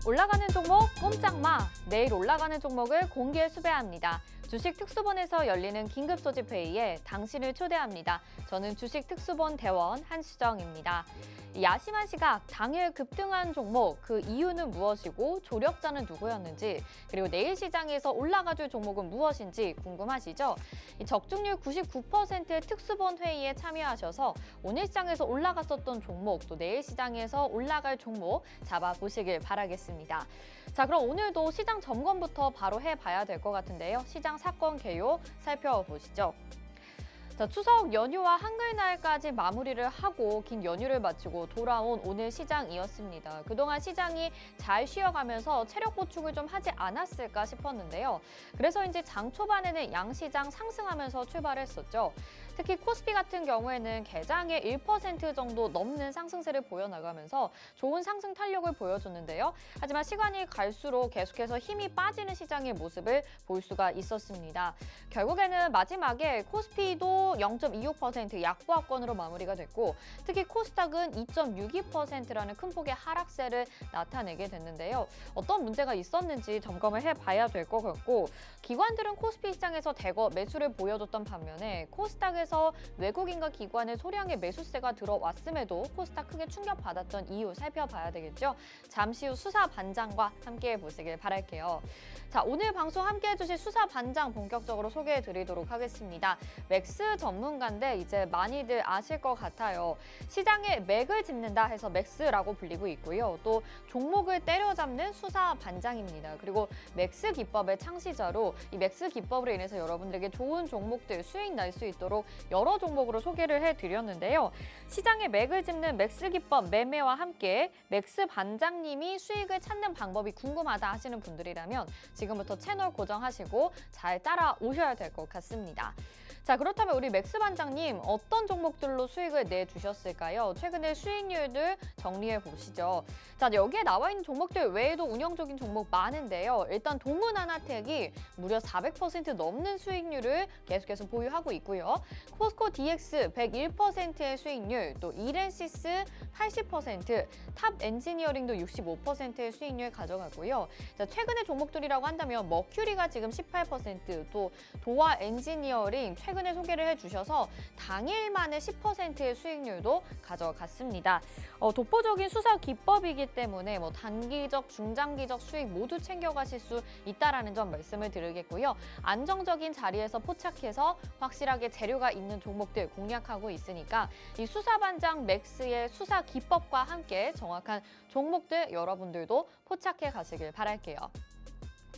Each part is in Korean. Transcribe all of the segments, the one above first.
올라가는 종목 꼼짝 마! 내일 올라가는 종목을 공개 수배합니다. 주식 특수본에서 열리는 긴급 소집 회의에 당신을 초대합니다. 저는 주식 특수본 대원 한수정입니다. 야심한 시각, 당일 급등한 종목, 그 이유는 무엇이고 조력자는 누구였는지, 그리고 내일 시장에서 올라가줄 종목은 무엇인지 궁금하시죠? 적중률 99%의 특수본 회의에 참여하셔서 오늘 시장에서 올라갔었던 종목, 또 내일 시장에서 올라갈 종목 잡아보시길 바라겠습니다. 자, 그럼 오늘도 시장 점검부터 바로 해봐야 될 것 같은데요. 시장 사건 개요 살펴보시죠. 자, 추석 연휴와 한글날까지 마무리를 하고 긴 연휴를 마치고 돌아온 오늘 시장이었습니다. 그동안 시장이 잘 쉬어가면서 체력 보충을 좀 하지 않았을까 싶었는데요. 그래서인지 장 초반에는 양시장 상승하면서 출발했었죠. 특히 코스피 같은 경우에는 개장에 1% 정도 넘는 상승세를 보여나가면서 좋은 상승 탄력을 보여줬는데요. 하지만 시간이 갈수록 계속해서 힘이 빠지는 시장의 모습을 볼 수가 있었습니다. 결국에는 마지막에 코스피도 0.26% 약보합권으로 마무리가 됐고, 특히 코스닥은 2.62%라는 큰 폭의 하락세를 나타내게 됐는데요. 어떤 문제가 있었는지 점검을 해봐야 될 것 같고, 기관들은 코스피 시장에서 대거 매수를 보여줬던 반면에 코스닥에서 외국인과 기관의 소량의 매수세가 들어왔음에도 코스닥 크게 충격받았던 이유 살펴봐야 되겠죠. 잠시 후 수사 반장과 함께해 보시길 바랄게요. 자, 오늘 방송 함께해 주실 수사 반장 본격적으로 소개해 드리도록 하겠습니다. 맥스 전문가인데 이제 많이들 아실 것 같아요. 시장에 맥을 짚는다 해서 맥스라고 불리고 있고요. 또 종목을 때려잡는 수사 반장입니다. 그리고 맥스 기법의 창시자로 이 맥스 기법으로 인해서 여러분들에게 좋은 종목들 수익 날 수 있도록 여러 종목으로 소개를 해드렸는데요. 시장에 맥을 짚는 맥스 기법 매매와 함께 맥스 반장님이 수익을 찾는 방법이 궁금하다 하시는 분들이라면 지금부터 채널 고정하시고 잘 따라오셔야 될 것 같습니다. 자, 그렇다면 우리 맥스 반장님 어떤 종목들로 수익을 내주셨을까요? 최근의 수익률들 정리해 보시죠. 자, 여기에 나와 있는 종목들 외에도 운영적인 종목 많은데요. 일단 동문하나텍이 무려 400% 넘는 수익률을 계속해서 보유하고 있고요. 포스코 DX 101%의 수익률, 또 이렌시스 80%, 탑 엔지니어링도 65%의 수익률 가져가고요. 자, 최근의 종목들이라고 한다면 머큐리가 지금 18%, 또 도화 엔지니어링 최근에 소개를 해주셔서 당일 만에 10%의 수익률도 가져갔습니다. 독보적인 수사 기법이기 때문에 단기적, 중장기적 수익 모두 챙겨가실 수 있다라는 점 말씀을 드리겠고요. 안정적인 자리에서 포착해서 확실하게 재료가 있는 종목들 공략하고 있으니까 이 수사반장 맥스의 수사 기법과 함께 정확한 종목들 여러분들도 포착해 가시길 바랄게요.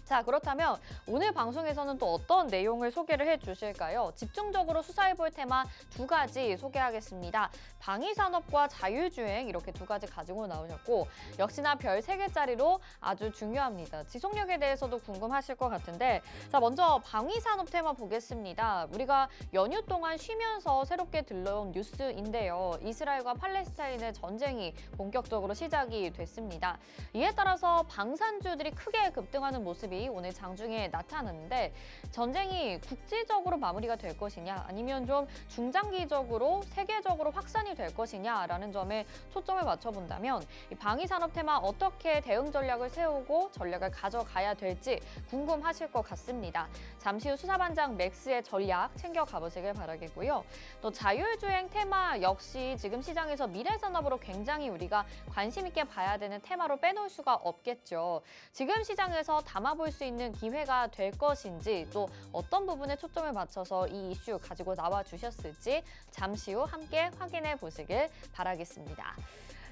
자, 그렇다면 오늘 방송에서는 또 어떤 내용을 소개를 해주실까요? 집중적으로 수사해볼 테마 두 가지 소개하겠습니다. 방위산업과 자율주행 이렇게 두 가지 가지고 나오셨고, 역시나 별 3개짜리로 아주 중요합니다. 지속력에 대해서도 궁금하실 것 같은데, 자, 먼저 방위산업 테마 보겠습니다. 우리가 연휴 동안 쉬면서 새롭게 들러온 뉴스인데요. 이스라엘과 팔레스타인의 전쟁이 본격적으로 시작이 됐습니다. 이에 따라서 방산주들이 크게 급등하는 모습이 오늘 장중에 나타났는데, 전쟁이 국지적으로 마무리가 될 것이냐 아니면 좀 중장기적으로 세계적으로 확산이 될 것이냐라는 점에 초점을 맞춰본다면 이 방위산업 테마 어떻게 대응 전략을 세우고 전략을 가져가야 될지 궁금하실 것 같습니다. 잠시 후 수사반장 맥스의 전략 챙겨가 보시길 바라겠고요. 또 자율주행 테마 역시 지금 시장에서 미래산업으로 굉장히 우리가 관심 있게 봐야 되는 테마로 빼놓을 수가 없겠죠. 지금 시장에서 담아볼 수 있는 기회가 될 것인지, 또 어떤 부분에 초점을 맞춰서 이 이슈 가지고 나와 주셨을지 잠시 후 함께 확인해 보시길 바라겠습니다.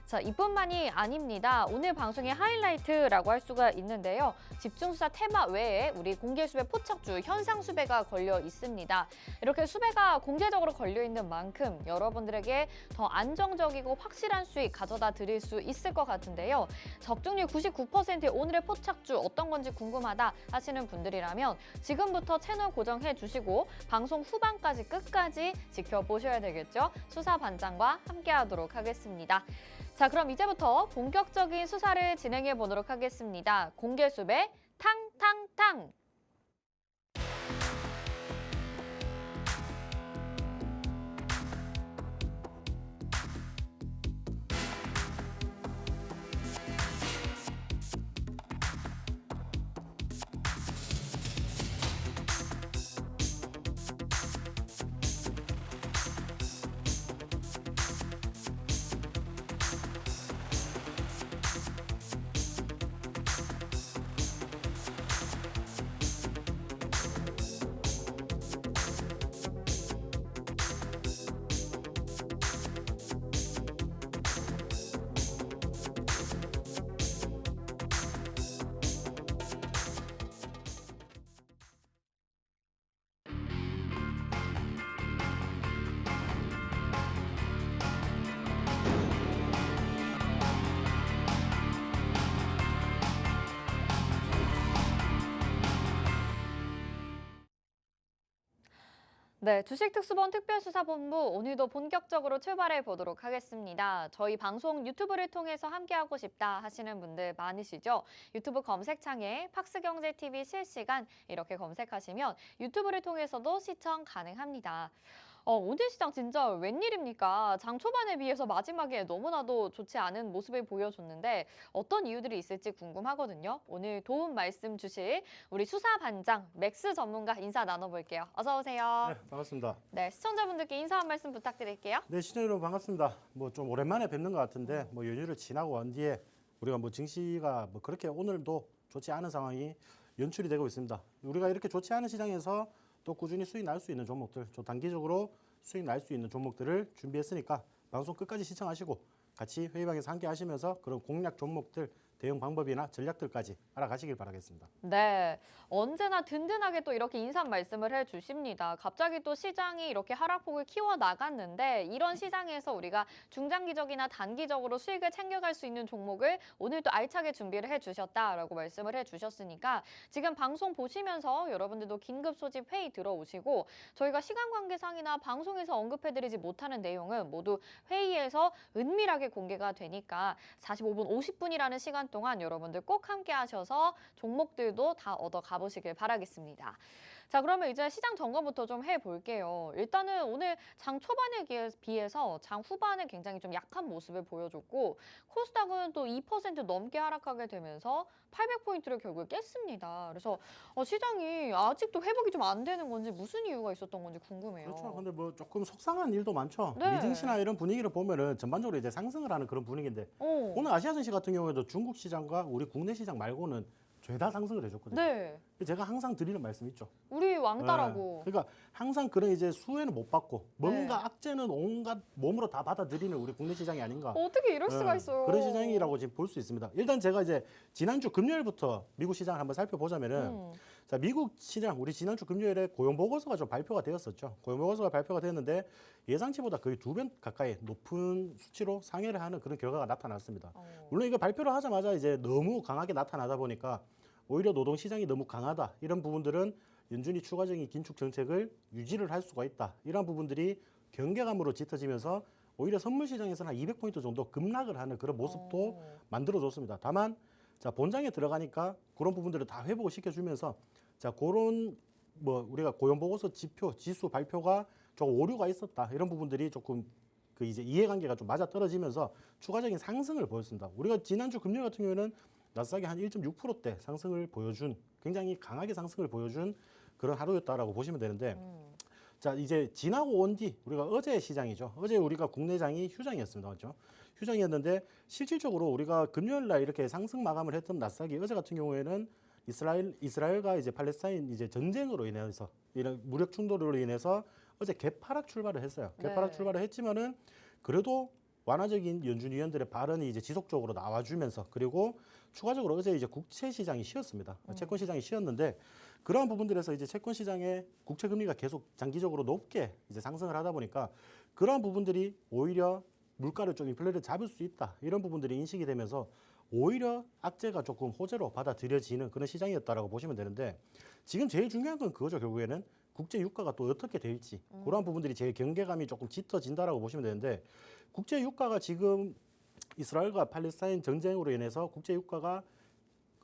자, 이뿐만이 아닙니다. 오늘 방송의 하이라이트라고 할 수가 있는데요. 집중수사 테마 외에 우리 공개수배 포착주 현상수배가 걸려 있습니다. 이렇게 수배가 공개적으로 걸려 있는 만큼 여러분들에게 더 안정적이고 확실한 수익 가져다 드릴 수 있을 것 같은데요. 적중률 99%의 오늘의 포착주 어떤 건지 궁금하다 하시는 분들이라면 지금부터 채널 고정해 주시고 방송 후반까지 끝까지 지켜보셔야 되겠죠. 수사반장과 함께하도록 하겠습니다. 자, 그럼 이제부터 본격적인 수사를 진행해 보도록 하겠습니다. 공개수배 탕탕탕! 네, 주식특수본 특별수사본부 오늘도 본격적으로 출발해 보도록 하겠습니다. 저희 방송 유튜브를 통해서 함께하고 싶다 하시는 분들 많으시죠? 유튜브 검색창에 팍스경제TV 실시간 이렇게 검색하시면 유튜브를 통해서도 시청 가능합니다. 오늘 시장 진짜 웬일입니까? 장 초반에 비해서 마지막에 너무나도 좋지 않은 모습을 보여줬는데 어떤 이유들이 있을지 궁금하거든요. 오늘 도움 말씀 주실 우리 수사반장 맥스 전문가 인사 나눠볼게요. 어서 오세요. 네, 반갑습니다. 네, 시청자분들께 인사 한 말씀 부탁드릴게요. 네, 시청자 여러분 반갑습니다. 뭐 좀 오랜만에 뵙는 것 같은데 뭐 연휴를 지나고 한 뒤에 우리가 뭐 증시가 뭐 그렇게 오늘도 좋지 않은 상황이 연출이 되고 있습니다. 우리가 이렇게 좋지 않은 시장에서 또 꾸준히 수익 날 수 있는 종목들, 좀 단기적으로 수익 날 수 있는 종목들을 준비했으니까 방송 끝까지 시청하시고 같이 회의방에서 함께 하시면서 그런 공략 종목들 대응 방법이나 전략들까지 알아가시길 바라겠습니다. 네, 언제나 든든하게 또 이렇게 인사 말씀을 해주십니다. 갑자기 또 시장이 이렇게 하락폭을 키워 나갔는데 이런 시장에서 우리가 중장기적이나 단기적으로 수익을 챙겨갈 수 있는 종목을 오늘 또 알차게 준비를 해주셨다라고 말씀을 해주셨으니까 지금 방송 보시면서 여러분들도 긴급 소집 회의 들어오시고 저희가 시간 관계상이나 방송에서 언급해드리지 못하는 내용은 모두 회의에서 은밀하게 공개가 되니까 45분, 50분이라는 시간 동안 여러분들 꼭 함께 하셔서 종목들도 다 얻어 가보시길 바라겠습니다. 자, 그러면 이제 시장 점검부터 좀 해볼게요. 일단은 오늘 장 초반에 비해서 장 후반에 굉장히 좀 약한 모습을 보여줬고 코스닥은 또 2% 넘게 하락하게 되면서 800포인트를 결국에 깼습니다. 그래서 시장이 아직도 회복이 좀 안 되는 건지 무슨 이유가 있었던 건지 궁금해요. 그렇죠. 근데 뭐 조금 속상한 일도 많죠. 네. 미증시나 이런 분위기를 보면은 전반적으로 이제 상승을 하는 그런 분위기인데 오늘 아시아 증시 같은 경우에도 중국 시장과 우리 국내 시장 말고는 죄다 상승을 해줬거든요. 네. 제가 항상 드리는 말씀 있죠. 우리 왕따라고. 네. 그러니까 항상 그런 이제 수혜는 못 받고 뭔가 네. 악재는 온갖 몸으로 다 받아들이는 우리 국내 시장이 아닌가. 어떻게 이럴 수가 네. 있어요. 그런 시장이라고 지금 볼 수 있습니다. 일단 제가 이제 지난주 금요일부터 미국 시장을 한번 살펴보자면은 자, 미국 시장 우리 지난주 금요일에 고용 보고서가 좀 발표가 되었었죠. 고용 보고서가 발표가 됐는데 예상치보다 거의 2배 가까이 높은 수치로 상회를 하는 그런 결과가 나타났습니다. 물론 이거 발표를 하자마자 이제 너무 강하게 나타나다 보니까 오히려 노동 시장이 너무 강하다. 이런 부분들은 연준이 추가적인 긴축 정책을 유지를 할 수가 있다. 이런 부분들이 경계감으로 짙어지면서 오히려 선물 시장에서는 한 200포인트 정도 급락을 하는 그런 모습도 만들어줬습니다. 다만 자, 본장에 들어가니까 그런 부분들을 다 회복을 시켜주면서 자, 그런 뭐 우리가 고용 보고서 지표, 지수 발표가 좀 오류가 있었다. 이런 부분들이 조금 그 이제 이해관계가 좀 맞아 떨어지면서 추가적인 상승을 보였습니다. 우리가 지난주 금요일 같은 경우에는 나스닥이 한 1.6%대 상승을 보여준 굉장히 강하게 상승을 보여준 그런 하루였다라고 보시면 되는데 자, 이제 지나고 온 뒤 우리가 어제 시장이죠. 어제 우리가 국내장이 휴장이었습니다. 맞죠? 휴장이었는데 실질적으로 우리가 금요일 날 이렇게 상승 마감을 했던 나스닥이 어제 같은 경우에는 이스라엘과 이제 팔레스타인 이제 전쟁으로 인해서 이런 무력 충돌으로 인해서 어제 개파락 출발을 했어요. 개파락 네. 출발을 했지만은 그래도 완화적인 연준 위원들의 발언이 이제 지속적으로 나와주면서 그리고 추가적으로 어제 이제 국채 시장이 쉬었습니다. 채권 시장이 쉬었는데 그러한 부분들에서 이제 채권 시장의 국채 금리가 계속 장기적으로 높게 이제 상승을 하다 보니까 그러한 부분들이 오히려 물가를 좀 인플레를 잡을 수 있다 이런 부분들이 인식이 되면서 오히려 악재가 조금 호재로 받아들여지는 그런 시장이었다라고 보시면 되는데 지금 제일 중요한 건 그거죠. 결국에는 국제 유가가 또 어떻게 될지 그런 부분들이 제일 경계감이 조금 짙어진다라고 보시면 되는데 국제 유가가 지금 이스라엘과 팔레스타인 전쟁으로 인해서 국제 유가가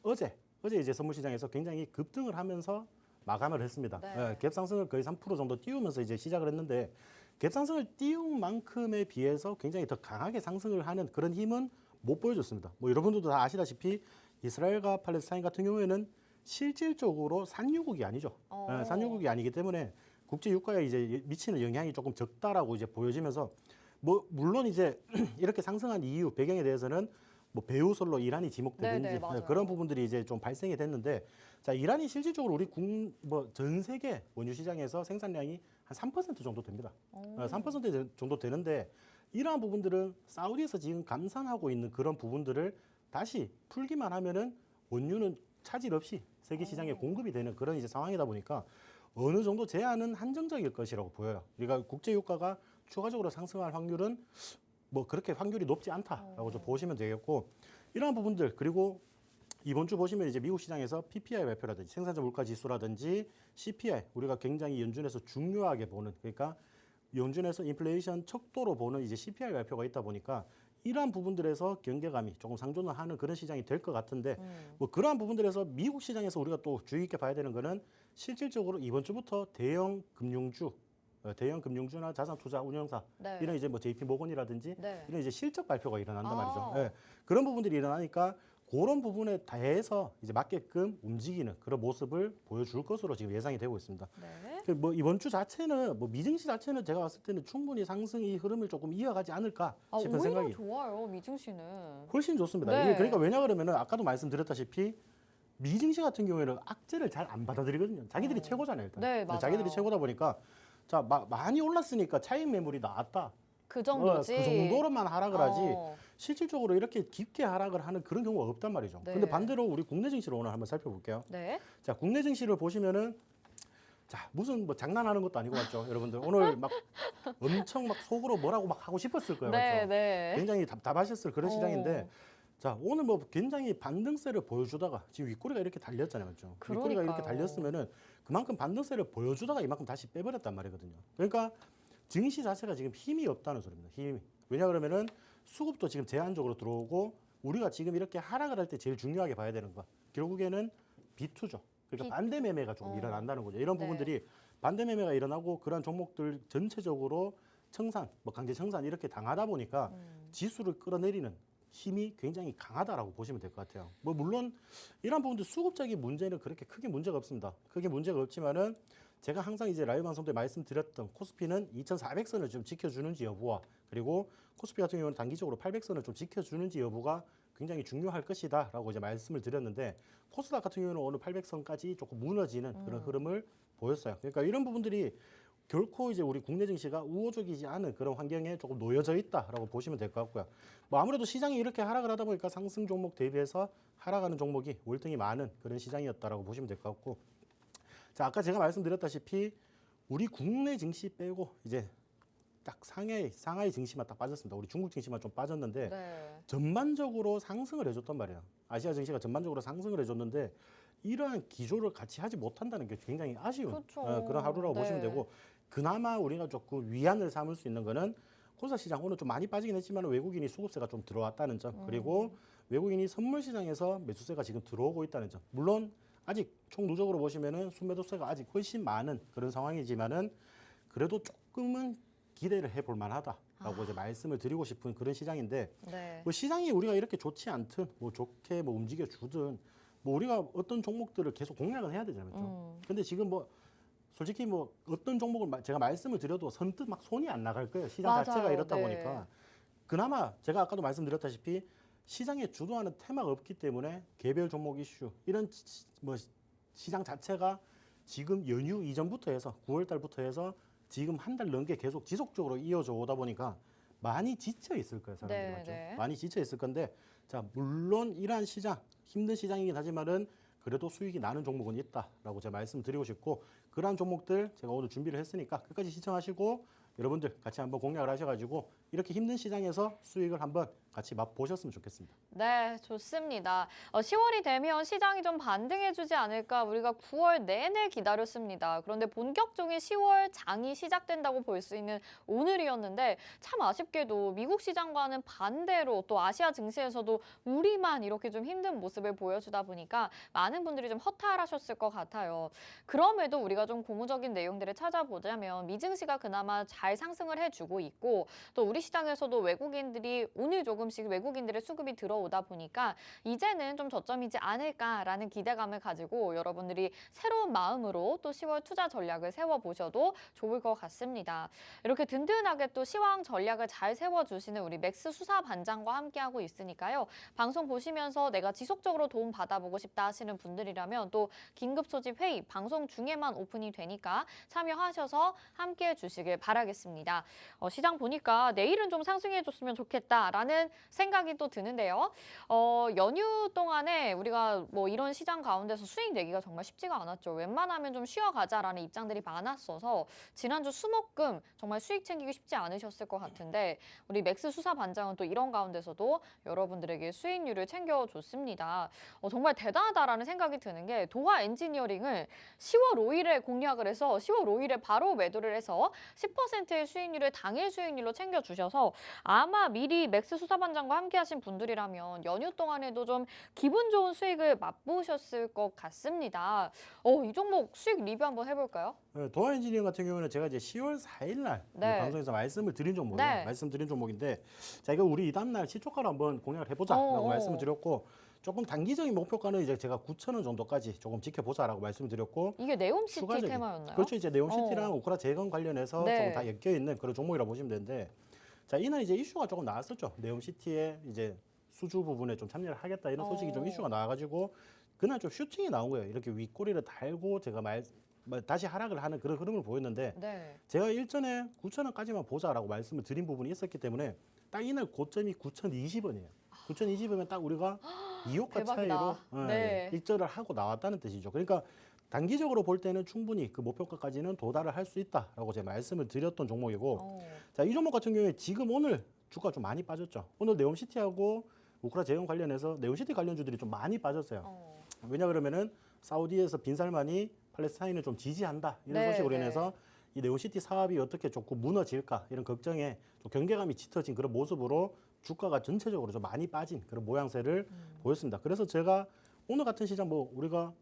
어제 이제 선물 시장에서 굉장히 급등을 하면서 마감을 했습니다. 네. 갭 상승을 거의 3% 정도 띄우면서 이제 시작을 했는데 갭 상승을 띄운 만큼에 비해서 굉장히 더 강하게 상승을 하는 그런 힘은 못 보여줬습니다. 뭐 여러분들도 다 아시다시피 이스라엘과 팔레스타인 같은 경우에는 실질적으로 산유국이 아니죠. 산유국이 아니기 때문에 국제 유가에 이제 미치는 영향이 조금 적다라고 이제 보여지면서 뭐 물론 이제 이렇게 상승한 이유 배경에 대해서는 뭐 배후설로 이란이 지목되든지 그런 부분들이 이제 좀 발생이 됐는데 자, 이란이 실질적으로 우리 전 세계 원유 시장에서 생산량이 한 3% 정도 됩니다. 3% 정도 되는데 이러한 부분들은 사우디에서 지금 감산하고 있는 그런 부분들을 다시 풀기만 하면은 원유는 차질 없이 세계 시장에 공급이 되는 그런 이제 상황이다 보니까 어느 정도 제한은 한정적일 것이라고 보여요. 그러니까 국제 유가가 추가적으로 상승할 확률은 뭐 그렇게 확률이 높지 않다라고 좀 보시면 되겠고 이러한 부분들 그리고 이번 주 보시면 이제 미국 시장에서 PPI 발표라든지 생산자 물가 지수라든지 CPI 우리가 굉장히 연준에서 중요하게 보는 그러니까 연준에서 인플레이션 척도로 보는 이제 CPI 발표가 있다 보니까 이러한 부분들에서 경계감이 조금 상존을 하는 그런 시장이 될 것 같은데 뭐 그러한 부분들에서 미국 시장에서 우리가 또 주의 깊게 봐야 되는 거는 실질적으로 이번 주부터 대형 금융주나 자산 투자 운용사 네. 이런 이제 뭐 JP 모건이라든지 네. 이런 이제 실적 발표가 일어난단 아. 말이죠. 예. 그런 부분들이 일어나니까 그런 부분에 대해서 이제 맞게끔 움직이는 그런 모습을 보여줄 것으로 지금 예상이 되고 있습니다. 네. 그 뭐 이번 주 자체는 뭐 미증시 자체는 제가 봤을 때는 충분히 상승의 흐름을 조금 이어가지 않을까 싶은 오히려 생각이 좋아요, 미증시는. 훨씬 좋습니다. 네. 이게 그러니까 왜냐 그러면은 아까도 말씀드렸다시피 미증시 같은 경우에는 악재를 잘 안 받아들이거든요. 자기들이 최고잖아요. 일단. 네, 맞아요. 자기들이 최고다 보니까 자 많이 올랐으니까 차익 매물이 나왔다. 그 정도지. 그 정도로만 하락을 하지 어. 실질적으로 이렇게 깊게 하락을 하는 그런 경우가 없단 말이죠. 네. 근데 반대로 우리 국내 증시를 오늘 한번 살펴볼게요. 네. 자, 국내 증시를 보시면은 자, 무슨 뭐 장난하는 것도 아니고 맞죠, 여러분들. 오늘 막 엄청 막 속으로 뭐라고 막 하고 싶었을 거예요, 네, 맞죠? 네. 굉장히 답답하셨을 그런 어. 시장인데 자, 오늘 뭐 굉장히 반등세를 보여주다가 지금 윗꼬리가 이렇게 달렸잖아요, 맞죠? 윗꼬리가 이렇게 그러니까요. 달렸으면은 그만큼 반등세를 보여주다가 이만큼 다시 빼버렸단 말이거든요. 그러니까 증시 자체가 지금 힘이 없다는 소리입니다. 힘이. 왜냐 그러면은 수급도 지금 제한적으로 들어오고 우리가 지금 이렇게 하락을 할 때 제일 중요하게 봐야 되는 거 결국에는 비투죠. 그러니까 반대 매매가 좀 일어난다는 거죠. 이런 네. 부분들이 반대 매매가 일어나고 그런 종목들 전체적으로 청산, 뭐 강제 청산 이렇게 당하다 보니까 지수를 끌어내리는 힘이 굉장히 강하다라고 보시면 될 것 같아요. 뭐 물론 이런 부분들 수급적인 문제는 그렇게 크게 문제가 없습니다. 크게 문제가 없지만은 제가 항상 이제 라이브 방송 때 말씀드렸던 코스피는 2,400선을 좀 지켜주는지 여부와 그리고 코스피 같은 경우는 단기적으로 800선을 좀 지켜주는지 여부가 굉장히 중요할 것이다라고 이제 말씀을 드렸는데 코스닥 같은 경우는 오늘 800선까지 조금 무너지는 그런 흐름을 보였어요. 그러니까 이런 부분들이 결코 이제 우리 국내 증시가 우호적이지 않은 그런 환경에 조금 놓여져 있다라고 보시면 될 것 같고요. 뭐 아무래도 시장이 이렇게 하락을 하다 보니까 상승 종목 대비해서 하락하는 종목이 월등히 많은 그런 시장이었다라고 보시면 될 것 같고. 자, 아까 제가 말씀드렸다시피 우리 국내 증시 빼고 이제 딱 상하이 증시만 딱 빠졌습니다. 우리 중국 증시만 좀 빠졌는데 네. 전반적으로 상승을 해줬단 말이에요. 아시아 증시가 전반적으로 상승을 해줬는데 이러한 기조를 같이 하지 못한다는 게 굉장히 아쉬운 그렇죠. 그런 하루라고 네. 보시면 되고 그나마 우리가 조금 위안을 삼을 수 있는 거는 코스닥 시장 오늘 좀 많이 빠지긴 했지만 외국인이 수급세가 좀 들어왔다는 점 그리고 외국인이 선물 시장에서 매수세가 지금 들어오고 있다는 점 물론 아직 총 누적으로 보시면은 순매도세가 아직 훨씬 많은 그런 상황이지만은 그래도 조금은 기대를 해볼 만하다라고 이제 말씀을 드리고 싶은 그런 시장인데 네. 뭐 시장이 우리가 이렇게 좋지 않든 뭐 좋게 뭐 움직여 주든 뭐 우리가 어떤 종목들을 계속 공략은 해야 되잖아요. 그렇죠? 근데 지금 뭐 솔직히 뭐 어떤 종목을 제가 말씀을 드려도 선뜻 막 손이 안 나갈 거예요. 시장 맞아요. 자체가 이렇다 네. 보니까 그나마 제가 아까도 말씀드렸다시피 시장에 주도하는 테마가 없기 때문에 개별 종목 이슈 이런 뭐 시장 자체가 지금 연휴 이전부터 해서 9월 달부터 해서 지금 한 달 넘게 계속 지속적으로 이어져 오다 보니까 많이 지쳐 있을 거예요, 사람들이. 네, 맞죠? 네. 많이 지쳐 있을 건데 자, 물론 이러한 시장 힘든 시장이긴 하지만은 그래도 수익이 나는 종목은 있다라고 제가 말씀드리고 싶고 그러한 종목들 제가 오늘 준비를 했으니까 끝까지 시청하시고 여러분들 같이 한번 공략을 하셔가지고 이렇게 힘든 시장에서 수익을 한번 같이 맛보셨으면 좋겠습니다. 네, 좋습니다. 10월이 되면 시장이 좀 반등해주지 않을까 우리가 9월 내내 기다렸습니다. 그런데 본격적인 10월 장이 시작된다고 볼 수 있는 오늘이었는데 참 아쉽게도 미국 시장과는 반대로 또 아시아 증시에서도 우리만 이렇게 좀 힘든 모습을 보여주다 보니까 많은 분들이 좀 허탈하셨을 것 같아요. 그럼에도 우리가 좀 고무적인 내용들을 찾아보자면 미증시가 그나마 잘 상승을 해주고 있고 또 우리 시장에서도 외국인들이 오늘 조금씩 외국인들의 수급이 들어오다 보니까 이제는 좀 저점이지 않을까라는 기대감을 가지고 여러분들이 새로운 마음으로 또 10월 투자 전략을 세워보셔도 좋을 것 같습니다. 이렇게 든든하게 또 시황 전략을 잘 세워주시는 우리 맥스 수사 반장과 함께하고 있으니까요. 방송 보시면서 내가 지속적으로 도움 받아보고 싶다 하시는 분들이라면 또 긴급 소집 회의 방송 중에만 오픈이 되니까 참여하셔서 함께해 주시길 바라겠습니다. 시장 보니까 내일은 좀 상승해 줬으면 좋겠다라는 생각이 또 드는데요. 연휴 동안에 우리가 뭐 이런 시장 가운데서 수익 내기가 정말 쉽지가 않았죠. 웬만하면 좀 쉬어가자라는 입장들이 많았어서 지난주 수목금 정말 수익 챙기기 쉽지 않으셨을 것 같은데 우리 맥스 수사반장은 또 이런 가운데서도 여러분들에게 수익률을 챙겨줬습니다. 정말 대단하다라는 생각이 드는 게 도화 엔지니어링을 10월 5일에 공략을 해서 10월 5일에 바로 매도를 해서 10%의 수익률을 당일 수익률로 챙겨주셔서 아마 미리 맥스 수사반장과 함께 하신 분들이라면 연휴 동안에도 좀 기분 좋은 수익을 맛보셨을 것 같습니다. 이 종목 수익 리뷰 한번 해볼까요? 네, 도화 엔지니어링 같은 경우는 제가 이제 10월 4일 날 네. 방송에서 말씀을 드린 종목이에요. 네. 말씀드린 종목인데 자 이거 우리 이 다음날 시초가로 한번 공략을 해보자라고 말씀을 드렸고 조금 단기적인 목표가는 이제 제가 9,000원 정도까지 조금 지켜보자라고 말씀을 드렸고 이게 네옴시티 추가적인, 테마였나요? 그렇죠. 이제 네옴시티랑 우크라 재건 관련해서 네. 조금 다 엮여 있는 그런 종목이라고 보시면 되는데 자 이날 이제 이슈가 조금 나왔었죠. 네옴시티의 이제 수주 부분에 좀 참여를 하겠다 이런 소식이 좀 이슈가 나와가지고 그날 좀 슈팅이 나온 거예요. 이렇게 윗꼬리를 달고 제가 다시 하락을 하는 그런 흐름을 보였는데 네. 제가 일전에 9,000원까지만 보자라고 말씀을 드린 부분이 있었기 때문에 딱 이날 고점이 9,020원이에요. 9,020원이면 딱 우리가 2호가 대박이다. 차이로 네. 일절을 하고 나왔다는 뜻이죠. 그러니까 단기적으로 볼 때는 충분히 그 목표가까지는 도달을 할 수 있다라고 제가 말씀을 드렸던 종목이고 자, 이 종목 같은 경우에 지금 오늘 주가 좀 많이 빠졌죠. 오늘 네옴시티하고 우크라 재건 관련해서 네옴시티 관련주들이 좀 많이 빠졌어요. 왜냐 그러면은 사우디에서 빈살만이 팔레스타인을 좀 지지한다 이런 네, 소식으로 네. 인해서 이 네옴시티 사업이 어떻게 조금 무너질까 이런 걱정에 좀 경계감이 짙어진 그런 모습으로 주가가 전체적으로 좀 많이 빠진 그런 모양새를 보였습니다. 그래서 제가 오늘 같은 시장 뭐 우리가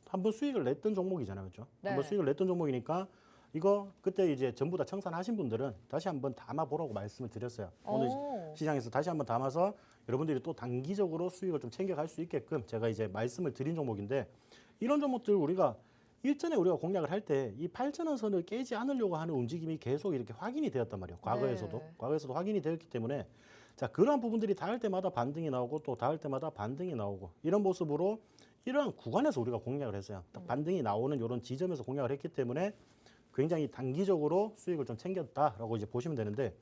한번 수익을 냈던 종목이잖아요, 그렇죠? 네. 한번 수익을 냈던 종목이니까 이거 그때 이제 전부 다 청산하신 분들은 다시 한번 담아 보라고 말씀을 드렸어요. 오늘 시장에서 다시 한번 담아서 여러분들이 또 단기적으로 수익을 좀 챙겨갈 수 있게끔 제가 이제 말씀을 드린 종목인데 이런 종목들 우리가 일전에 우리가 공략을 할 때 이 8,000원 선을 깨지 않으려고 하는 움직임이 계속 이렇게 확인이 되었단 말이에요. 과거에서도 확인이 되었기 때문에 자 그러한 부분들이 닿을 때마다 반등이 나오고 또 닿을 때마다 반등이 나오고 이런 모습으로 이러한 구간에서 우리가 공략을 했어요. 딱 반등이 나오는 이런 지점에서 공략을 했기 때문에 굉장히 단기적으로 수익을 좀 챙겼다라고 이제 보시면 되는데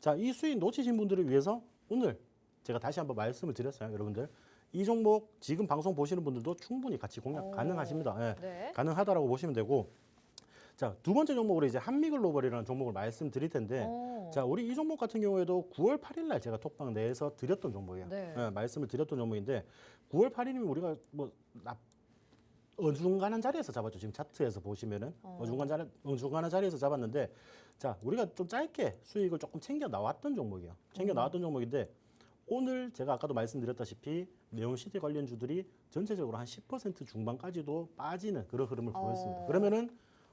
자 이 수익 놓치신 분들을 위해서 오늘 제가 다시 한번 말씀을 드렸어요, 여러분들. 이 종목 지금 방송 보시는 분들도 충분히 같이 공략 가능하십니다. 예, 네. 가능하다라고 보시면 되고 자, 두 번째 종목으로 이제 한미글로벌이라는 종목을 말씀드릴 텐데 자, 우리 이 종목 같은 경우에도 9월 8일 날 제가 톡방 내에서 드렸던 종목이에요. 네. 예, 말씀을 드렸던 종목인데 9월 8일이면 우리가 뭐 어중간한 자리에서 잡았죠. 지금 차트에서 보시면은 어중간한 자리에서 잡았는데 자, 우리가 좀 짧게 수익을 조금 챙겨 나왔던 종목이에요. 챙겨 나왔던 종목인데 오늘 제가 아까도 말씀드렸다시피 네옴시티 관련주들이 전체적으로 한 10% 중반까지도 빠지는 그런 흐름을 보였습니다. 그러면은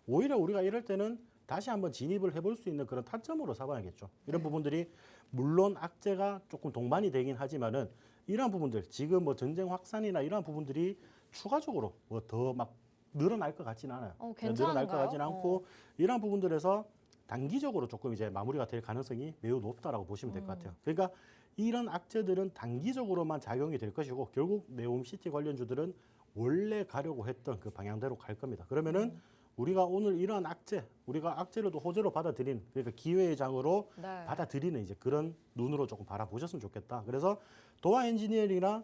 오히려 우리가 이럴 때는 다시 한번 진입을 해볼 수 있는 그런 타점으로 삼아야겠죠. 이런 부분들이 물론 악재가 조금 동반이 되긴 하지만은 이러한 부분들 지금 뭐 전쟁 확산이나 이러한 부분들이 추가적으로 뭐 더 막 늘어날 것 같지는 않아요. 늘어날 것 같지는 않고 이러한 부분들에서 단기적으로 조금 이제 마무리가 될 가능성이 매우 높다라고 보시면 될 것 같아요. 그러니까 이런 악재들은 단기적으로만 작용이 될 것이고 결국 네옴시티 관련주들은 원래 가려고 했던 그 방향대로 갈 겁니다. 그러면은 우리가 오늘 이러한 악재, 우리가 악재를 또 호재로 받아들인 그러니까 기회의 장으로 네. 받아들이는 이제 그런 눈으로 조금 바라보셨으면 좋겠다. 그래서 도화 엔지니어링이나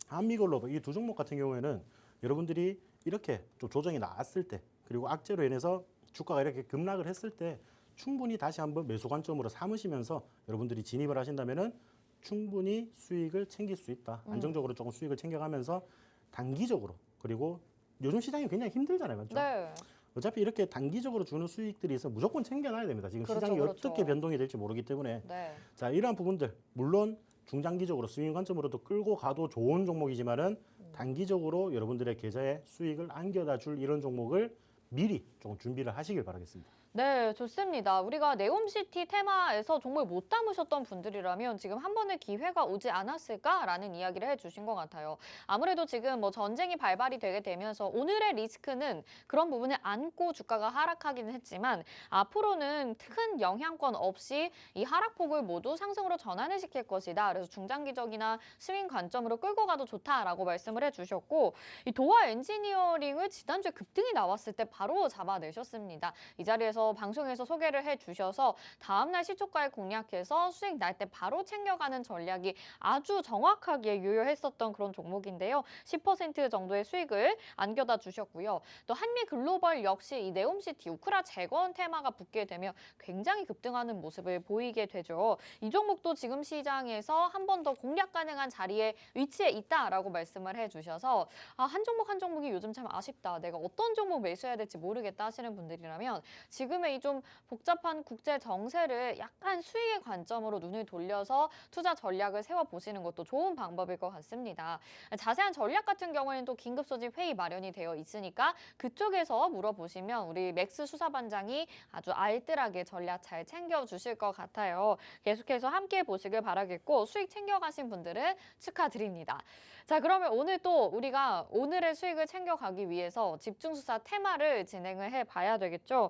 한미글로벌 이 두 종목 같은 경우에는 여러분들이 이렇게 좀 조정이 나왔을 때 그리고 악재로 인해서 주가가 이렇게 급락을 했을 때 충분히 다시 한번 매수 관점으로 삼으시면서 여러분들이 진입을 하신다면은 충분히 수익을 챙길 수 있다. 안정적으로 조금 수익을 챙겨가면서 단기적으로 그리고 요즘 시장이 굉장히 힘들잖아요, 맞죠? 네. 어차피 이렇게 단기적으로 주는 수익들이 있어 무조건 챙겨놔야 됩니다. 지금 그렇죠, 시장이 그렇죠. 어떻게 변동이 될지 모르기 때문에 네. 자 이러한 부분들 물론 중장기적으로 수익 관점으로도 끌고 가도 좋은 종목이지만은 단기적으로 여러분들의 계좌에 수익을 안겨다 줄 이런 종목을 미리 조금 준비를 하시길 바라겠습니다. 네, 좋습니다. 우리가 네옴시티 테마에서 정말 못 담으셨던 분들이라면 지금 한 번의 기회가 오지 않았을까라는 이야기를 해주신 것 같아요. 아무래도 지금 뭐 전쟁이 발발이 되게 되면서 오늘의 리스크는 그런 부분을 안고 주가가 하락하기는 했지만 앞으로는 큰 영향권 없이 이 하락폭을 모두 상승으로 전환을 시킬 것이다. 그래서 중장기적이나 스윙 관점으로 끌고 가도 좋다라고 말씀을 해주셨고 이 도화 엔지니어링을 지난주에 급등이 나왔을 때 바로 잡아내셨습니다. 이 자리에서 대해서 방송에서 소개를 해주셔서 다음날 시초가에 공략해서 수익 날 때 바로 챙겨가는 전략이 아주 정확하게 유효했었던 그런 종목인데요. 10% 정도의 수익을 안겨다 주셨고요. 또 한미글로벌 역시 이 네옴시티 우크라 재건 테마가 붙게 되면 굉장히 급등하는 모습을 보이게 되죠. 이 종목도 지금 시장에서 한 번 더 공략 가능한 자리에 위치해 있다라고 말씀을 해주셔서 한 종목 한 종목이 요즘 참 아쉽다. 내가 어떤 종목 매수해야 될지 모르겠다 하시는 분들이라면 지금의 이 좀 복잡한 국제 정세를 약간 수익의 관점으로 눈을 돌려서 투자 전략을 세워보시는 것도 좋은 방법일 것 같습니다. 자세한 전략 같은 경우에는 또 긴급 소집 회의 마련이 되어 있으니까 그쪽에서 물어보시면 우리 맥스 수사반장이 아주 알뜰하게 전략 잘 챙겨주실 것 같아요. 계속해서 함께 보시길 바라겠고 수익 챙겨가신 분들은 축하드립니다. 자, 그러면 오늘 또 우리가 오늘의 수익을 챙겨가기 위해서 집중수사 테마를 진행을 해봐야 되겠죠.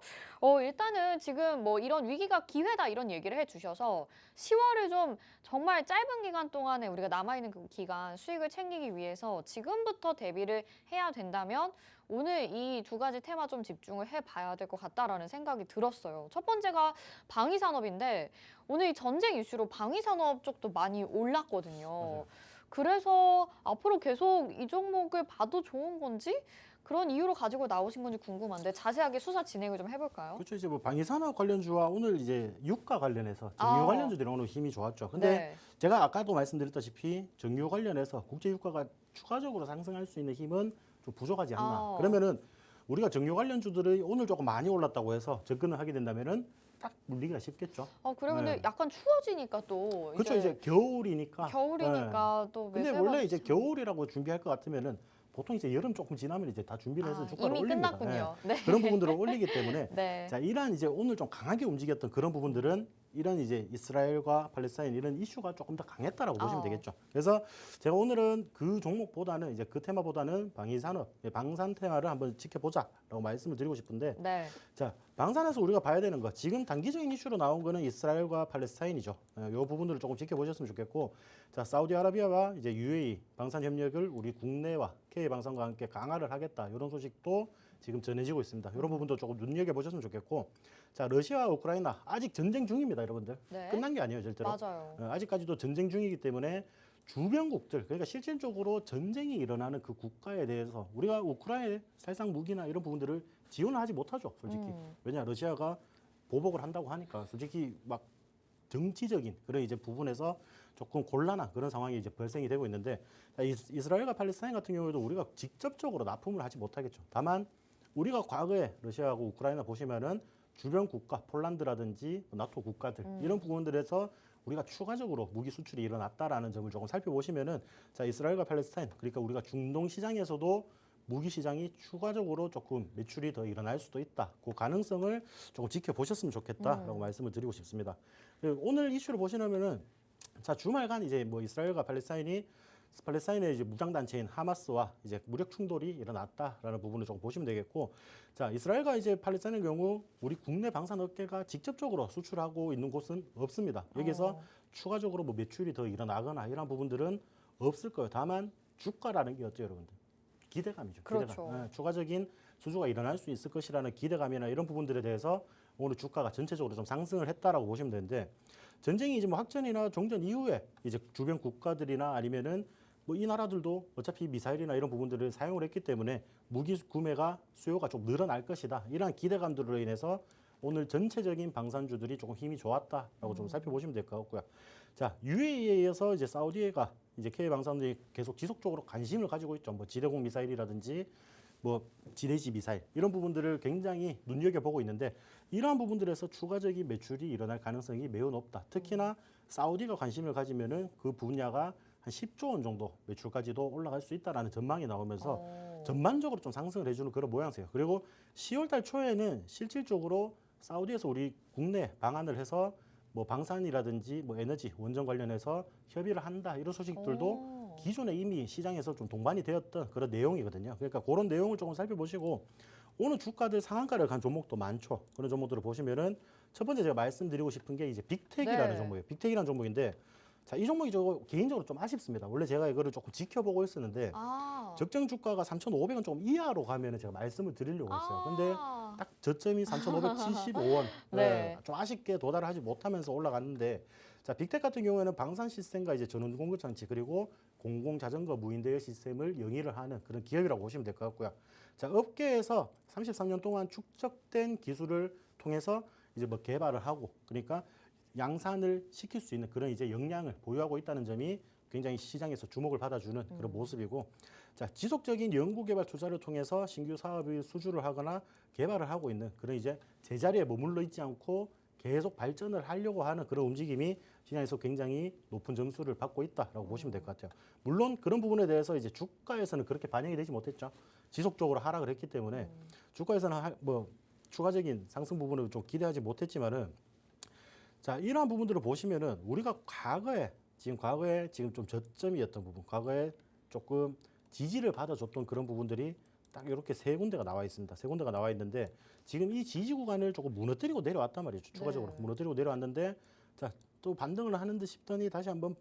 일단은 지금 뭐 이런 위기가 기회다 이런 얘기를 해주셔서 10월을 좀 정말 짧은 기간 동안에 우리가 남아있는 그 기간 수익을 챙기기 위해서 지금부터 대비를 해야 된다면 오늘 이 두 가지 테마 좀 집중을 해봐야 될 것 같다라는 생각이 들었어요. 첫 번째가 방위산업인데 오늘 이 전쟁 이슈로 방위산업 쪽도 많이 올랐거든요. 맞아요. 그래서 앞으로 계속 이 종목을 봐도 좋은 건지 그런 이유로 가지고 나오신 건지 궁금한데 자세하게 수사 진행을 좀 해볼까요? 그렇죠. 이제 뭐 방위산업 관련주와 오늘 이제 유가 관련해서 정유 관련주들이 오늘 힘이 좋았죠. 근데 네. 제가 아까도 말씀드렸다시피 정유 관련해서 국제 유가가 추가적으로 상승할 수 있는 힘은 좀 부족하지 않나. 그러면은 우리가 정유 관련주들이 오늘 조금 많이 올랐다고 해서 접근을 하게 된다면은 딱 물리기가 쉽겠죠. 그러면은 네. 약간 추워지니까 또 그렇죠. 이제 겨울이니까. 겨울이니까 또 근데 원래 이제 겨울이라고 준비할 것 같으면은 보통 이제 여름 조금 지나면 이제 다 준비를 해서 주가를 이미 올립니다. 끝났군요. 네. 그런 부분들을 올리기 때문에 네. 자, 이러한 이제 오늘 좀 강하게 움직였던 그런 부분들은 이런 이제 이스라엘과 팔레스타인 이런 이슈가 조금 더 강했다라고 보시면 되겠죠. 그래서 제가 오늘은 그 종목보다는 이제 그 테마보다는 방위산업, 방산 테마를 한번 지켜보자라고 말씀을 드리고 싶은데 네. 자, 방산에서 우리가 봐야 되는 거 지금 단기적인 이슈로 나온 거는 이스라엘과 팔레스타인이죠. 이 부분들을 조금 지켜보셨으면 좋겠고 자, 사우디아라비아와 이제 UAE 방산 협력을 우리 국내와 K 방산과 함께 강화를 하겠다 이런 소식도 지금 전해지고 있습니다. 이런 부분도 조금 눈여겨보셨으면 좋겠고 자, 러시아와 우크라이나 아직 전쟁 중입니다, 여러분들. 네. 끝난 게 아니에요, 절대로. 맞아요. 아직까지도 전쟁 중이기 때문에 주변국들, 그러니까 실질적으로 전쟁이 일어나는 그 국가에 대해서 우리가 우크라이나에 살상 무기나 이런 부분들을 지원을 하지 못하죠, 솔직히. 왜냐, 러시아가 보복을 한다고 하니까 솔직히 막 정치적인 그런 이제 부분에서 조금 곤란한 그런 상황이 이제 발생이 되고 있는데 이스라엘과 팔레스타인 같은 경우에도 우리가 직접적으로 납품을 하지 못하겠죠. 다만 우리가 과거에 러시아하고 우크라이나 보시면은 주변 국가, 폴란드라든지 나토 국가들 이런 부분들에서 우리가 추가적으로 무기 수출이 일어났다라는 점을 조금 살펴보시면은 자, 이스라엘과 팔레스타인 그러니까 우리가 중동 시장에서도 무기 시장이 추가적으로 조금 매출이 더 일어날 수도 있다. 그 가능성을 조금 지켜보셨으면 좋겠다라고 말씀을 드리고 싶습니다. 그리고 오늘 이슈를 보시려면은 자, 주말간 이제 뭐 이스라엘과 팔레스타인의 이제 무장 단체인 하마스와 이제 무력 충돌이 일어났다라는 부분을 조금 보시면 되겠고, 자, 이스라엘과 이제 팔레스타인의 경우 우리 국내 방산 업계가 직접적으로 수출하고 있는 곳은 없습니다. 여기서 추가적으로 뭐 매출이 더 일어나거나 이런 부분들은 없을 거예요. 다만 주가라는 게 어때요, 여러분들? 기대감이죠. 그렇죠. 기대감. 추가적인 수주가 일어날 수 있을 것이라는 기대감이나 이런 부분들에 대해서 오늘 주가가 전체적으로 좀 상승을 했다라고 보시면 되는데 전쟁이 이제 뭐 확전이나 종전 이후에 이제 주변 국가들이나 아니면은 뭐 이 나라들도 어차피 미사일이나 이런 부분들을 사용을 했기 때문에 무기 구매가 수요가 좀 늘어날 것이다. 이러한 기대감들로 인해서 오늘 전체적인 방산주들이 조금 힘이 좋았다라고 좀 살펴보시면 될 것 같고요. 자, UAE에 이어서 이제 사우디가 이제 K 방산들이 계속 지속적으로 관심을 가지고 있죠. 뭐 지대공 미사일이라든지 뭐 지대지 미사일 이런 부분들을 굉장히 눈여겨보고 있는데 이러한 부분들에서 추가적인 매출이 일어날 가능성이 매우 높다. 특히나 사우디가 관심을 가지면은 그 분야가 한 10조 원 정도 매출까지도 올라갈 수 있다라는 전망이 나오면서 전반적으로 좀 상승을 해주는 그런 모양새예요. 그리고 10월 달 초에는 실질적으로 사우디에서 우리 국내 방안을 해서 뭐 방산이라든지 뭐 에너지 원전 관련해서 협의를 한다 이런 소식들도 기존에 이미 시장에서 좀 동반이 되었던 그런 내용이거든요. 그러니까 그런 내용을 조금 살펴보시고 오늘 주가들 상한가를 간 종목도 많죠. 그런 종목들을 보시면은 첫 번째 제가 말씀드리고 싶은 게 이제 빅텍이라는 종목이에요. 빅텍이라는 종목인데 자, 이 종목이 저 개인적으로 좀 아쉽습니다. 원래 제가 이거를 조금 지켜보고 있었는데 적정 주가가 3,500원 조금 이하로 가면은 제가 말씀을 드리려고 했어요. 근데 딱 저점이 3,575원. 네. 좀 아쉽게 도달하지 못하면서 올라갔는데 자, 빅텍 같은 경우에는 방산 시스템과 이제 전원 공급 장치 그리고 공공 자전거 무인 대여 시스템을 영위를 하는 그런 기업이라고 보시면 될 것 같고요. 자, 업계에서 33년 동안 축적된 기술을 통해서 이제 뭐 개발을 하고 그러니까 양산을 시킬 수 있는 그런 이제 역량을 보유하고 있다는 점이 굉장히 시장에서 주목을 받아주는 그런 모습이고 자, 지속적인 연구개발 투자를 통해서 신규 사업을 수주를 하거나 개발을 하고 있는 그런 이제 제자리에 머물러 있지 않고 계속 발전을 하려고 하는 그런 움직임이 시장에서 굉장히 높은 점수를 받고 있다라고 보시면 될 것 같아요. 물론 그런 부분에 대해서 이제 주가에서는 그렇게 반영이 되지 못했죠. 지속적으로 하락을 했기 때문에 주가에서는 뭐 추가적인 상승 부분을 좀 기대하지 못했지만은 자, 이러한 부분들을 보시면은 우리가 과거에 지금 좀 저점이었던 부분, 과거에 조금 지지를 받아줬던 그런 부분들이 딱 이렇게 세 군데가 나와 있습니다. 세 군데가 나와 있는데 지금 이 지지 구간을 조금 무너뜨리고 내려왔단 말이죠. 추가적으로 네. 무너뜨리고 내려왔는데 자, 또 반등을 하는 듯 싶더니 다시 한번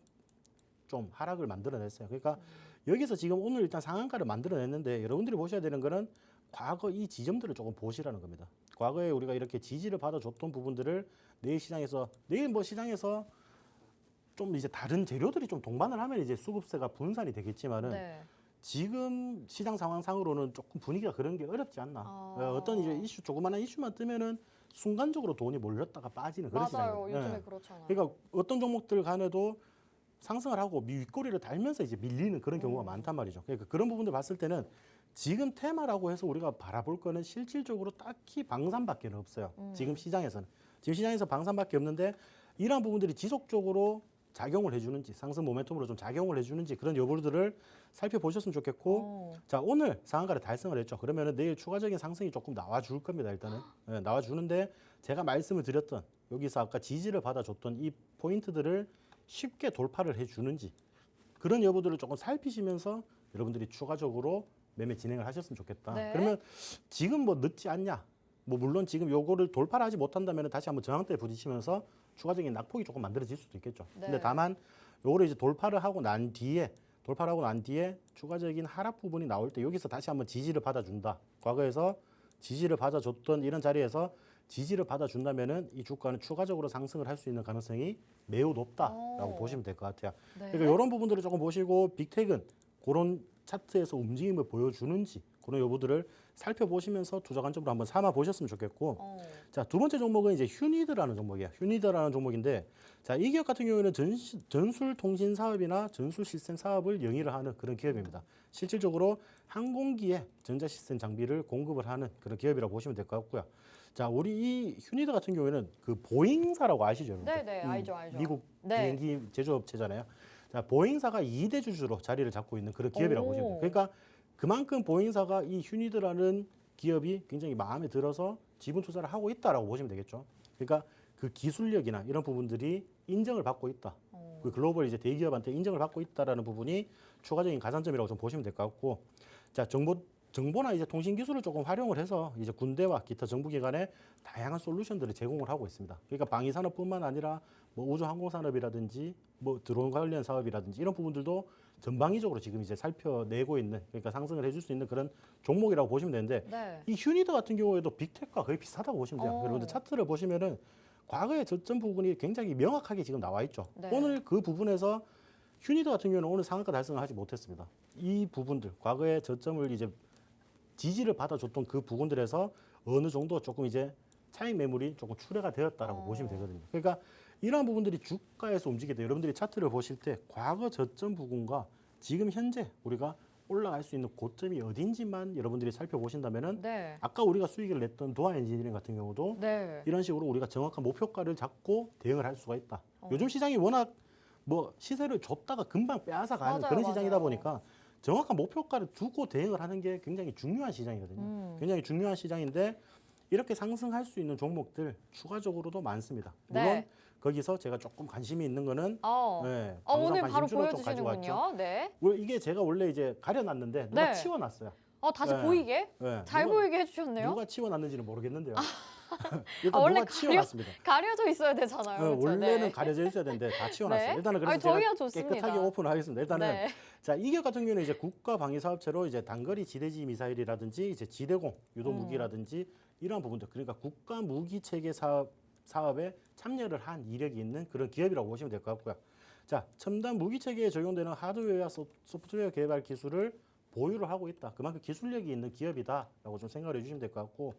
좀 하락을 만들어냈어요. 그러니까 여기서 지금 오늘 일단 상한가를 만들어냈는데 여러분들이 보셔야 되는 거는 과거 이 지점들을 조금 보시라는 겁니다. 과거에 우리가 이렇게 지지를 받아줬던 부분들을 내일 뭐 시장에서 좀 이제 다른 재료들이 좀 동반을 하면 이제 수급세가 분산이 되겠지만은 네. 지금 시장 상황상으로는 조금 분위기가 그런 게 어렵지 않나. 어떤 이제 이슈 조그마한 이슈만 뜨면은 순간적으로 돈이 몰렸다가 빠지는 그런 맞아요. 시장이에요. 요즘에 예. 그렇잖아요. 그러니까 어떤 종목들 간에도 상승을 하고 윗꼬리를 달면서 이제 밀리는 그런 경우가 많단 말이죠. 그러니까 그런 부분들 봤을 때는 지금 테마라고 해서 우리가 바라볼 거는 실질적으로 딱히 방산밖에 없어요. 지금 시장에서는. 지금 시장에서 방산밖에 없는데 이러한 부분들이 지속적으로 작용을 해주는지 상승 모멘텀으로 좀 작용을 해주는지 그런 여부들을 살펴보셨으면 좋겠고 자, 오늘 상한가를 달성을 했죠. 그러면은 내일 추가적인 상승이 조금 나와줄 겁니다. 일단은 네, 나와주는데 제가 말씀을 드렸던 여기서 아까 지지를 받아줬던 이 포인트들을 쉽게 돌파를 해주는지 그런 여부들을 조금 살피시면서 여러분들이 추가적으로 매매 진행을 하셨으면 좋겠다. 네. 그러면 지금 뭐 늦지 않냐? 뭐 물론 지금 요거를 돌파를 하지 못한다면 다시 한번 저항대에 부딪히면서 추가적인 낙폭이 조금 만들어질 수도 있겠죠. 네. 근데 다만 요거를 이제 돌파를 하고 난 뒤에 추가적인 하락 부분이 나올 때 여기서 다시 한번 지지를 받아준다. 과거에서 지지를 받아줬던 이런 자리에서 지지를 받아준다면은 이 주가는 추가적으로 상승을 할 수 있는 가능성이 매우 높다라고 보시면 될 것 같아요. 네. 그러니까 이런 부분들을 조금 보시고 빅텍은 그런 차트에서 움직임을 보여주는지 그런 여부들을 살펴보시면서 투자 관점으로 한번 삼아 보셨으면 좋겠고 자, 두 번째 종목은 이제 휴니드라는 종목이에요. 휴니드라는 종목인데 자, 이 기업 같은 경우에는 전술 통신 사업이나 전술 시스템 사업을 영위를 하는 그런 기업입니다. 실질적으로 항공기에 전자 시스템 장비를 공급을 하는 그런 기업이라고 보시면 될 것 같고요. 자, 우리 이 휴니드 같은 경우에는 그 보잉사라고 아시죠, 여러분? 네, 네, 알죠. 미국 네. 비행기 제조업체잖아요. 자, 보잉사가 2대 주주로 자리를 잡고 있는 그런 기업이라고 오. 보시면 돼요. 그러니까 그만큼 보잉사가 이 휴니드라는 기업이 굉장히 마음에 들어서 지분 투자를 하고 있다라고 보시면 되겠죠. 그러니까 그 기술력이나 이런 부분들이 인정을 받고 있다. 그 글로벌 이제 대기업한테 인정을 받고 있다라는 부분이 추가적인 가산점이라고 좀 보시면 될 것 같고, 자, 정보나 이제 통신 기술을 조금 활용을 해서 이제 군대와 기타 정부기관에 다양한 솔루션들을 제공을 하고 있습니다. 그러니까 방위산업뿐만 아니라 뭐 우주항공산업이라든지 뭐 드론 관련 사업이라든지 이런 부분들도 전방위적으로 지금 이제 살펴내고 있는, 그러니까 상승을 해줄 수 있는 그런 종목이라고 보시면 되는데 네. 이 휴니드 같은 경우에도 빅텍과 거의 비슷하다고 보시면 돼요. 어. 여러분들 차트를 보시면은 과거의 저점 부분이 굉장히 명확하게 지금 나와 있죠. 네. 오늘 그 부분에서 휴니드 같은 경우는 오늘 상한가 달성을 하지 못했습니다. 이 부분들, 과거의 저점을 이제 지지를 받아줬던 그 부분들에서 어느 정도 조금 이제 차익 매물이 조금 출회가 되었다라고 보시면 되거든요. 그러니까 이러한 부분들이 주가에서 움직일 때 여러분들이 차트를 보실 때 과거 저점 부분과 지금 현재 우리가 올라갈 수 있는 고점이 어딘지만 여러분들이 살펴보신다면은 네. 아까 우리가 수익을 냈던 도화 엔지니어링 같은 경우도 네. 이런 식으로 우리가 정확한 목표가를 잡고 대응을 할 수가 있다. 요즘 시장이 워낙 뭐 시세를 줬다가 금방 빼앗아 가는 맞아요, 그런 시장이다 맞아요. 보니까 정확한 목표가를 두고 대응을 하는 게 굉장히 중요한 시장이거든요. 굉장히 중요한 시장인데 이렇게 상승할 수 있는 종목들 추가적으로도 많습니다. 물론 네. 거기서 제가 조금 관심이 있는 거는 네, 오늘 방산 바로 관심주로 좀 가지고 왔죠. 보여주시는군요. 네. 이게 제가 원래 이제 가려놨는데 누가 네. 치워놨어요. 다시 네. 보이게? 네, 잘 누가- 보이게 해주셨네요. 누가 치워놨는지는 모르겠는데요. 일단 원래 누가 치워놨습니다. 가려져 있어야 되잖아요. 그렇죠? 원래는 네. 가려져 있어야 되는데 다 치워놨어요. 네. 일단은 그래서 아니, 제가 저희야 좋습니다. 깨끗하게 오픈하겠습니다. 일단은 네. 자, 이 기업 같은 경우는 이제 국가 방위 사업체로 이제 단거리 지대지 미사일이라든지 이제 지대공 유도 무기라든지 이러한 부분들, 그러니까 국가 무기 체계 사업에 참여를 한 이력이 있는 그런 기업이라고 보시면 될 것 같고요. 자, 첨단 무기 체계에 적용되는 하드웨어와 소프트웨어 개발 기술을 보유를 하고 있다. 그만큼 기술력이 있는 기업이다라고 좀 생각을 해주시면 될 것 같고,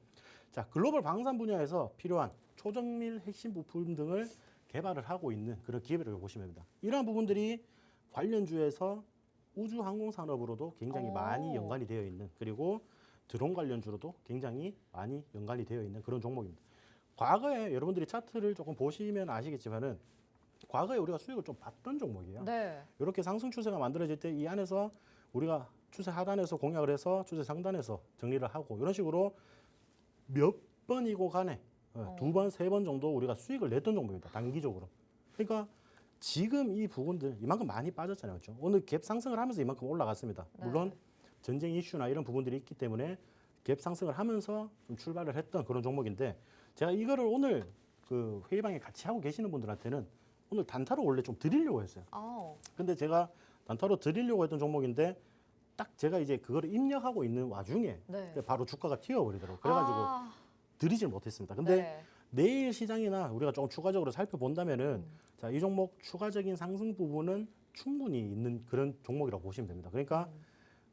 자, 글로벌 방산 분야에서 필요한 초정밀 핵심 부품 등을 개발을 하고 있는 그런 기업이라고 보시면 됩니다. 이러한 부분들이 관련주에서 우주 항공 산업으로도 굉장히 많이 연관이 되어 있는, 그리고 드론 관련주로도 굉장히 많이 연관이 되어 있는 그런 종목입니다. 과거에 여러분들이 차트를 조금 보시면 아시겠지만은 과거에 우리가 수익을 좀 봤던 종목이에요. 네. 이렇게 상승 추세가 만들어질 때 이 안에서 우리가 추세 하단에서 공략을 해서 추세 상단에서 정리를 하고 이런 식으로 몇 번이고 간에 두 번, 세 번 정도 우리가 수익을 냈던 종목입니다. 단기적으로. 그러니까 지금 이 부분들 이만큼 많이 빠졌잖아요. 그렇죠? 오늘 갭 상승을 하면서 이만큼 올라갔습니다. 네. 물론 전쟁 이슈나 이런 부분들이 있기 때문에 갭 상승을 하면서 좀 출발을 했던 그런 종목인데, 제가 이거를 오늘 그 회의방에 같이 하고 계시는 분들한테는 오늘 단타로 원래 좀 드리려고 했어요. 근데 제가 단타로 드리려고 했던 종목인데 딱 제가 이제 그거를 입력하고 있는 와중에 네. 바로 주가가 튀어버리더라고요. 그래가지고 드리질 못했습니다. 근데 네. 내일 시장이나 우리가 조금 추가적으로 살펴본다면은 자, 이 종목 추가적인 상승 부분은 충분히 있는 그런 종목이라고 보시면 됩니다. 그러니까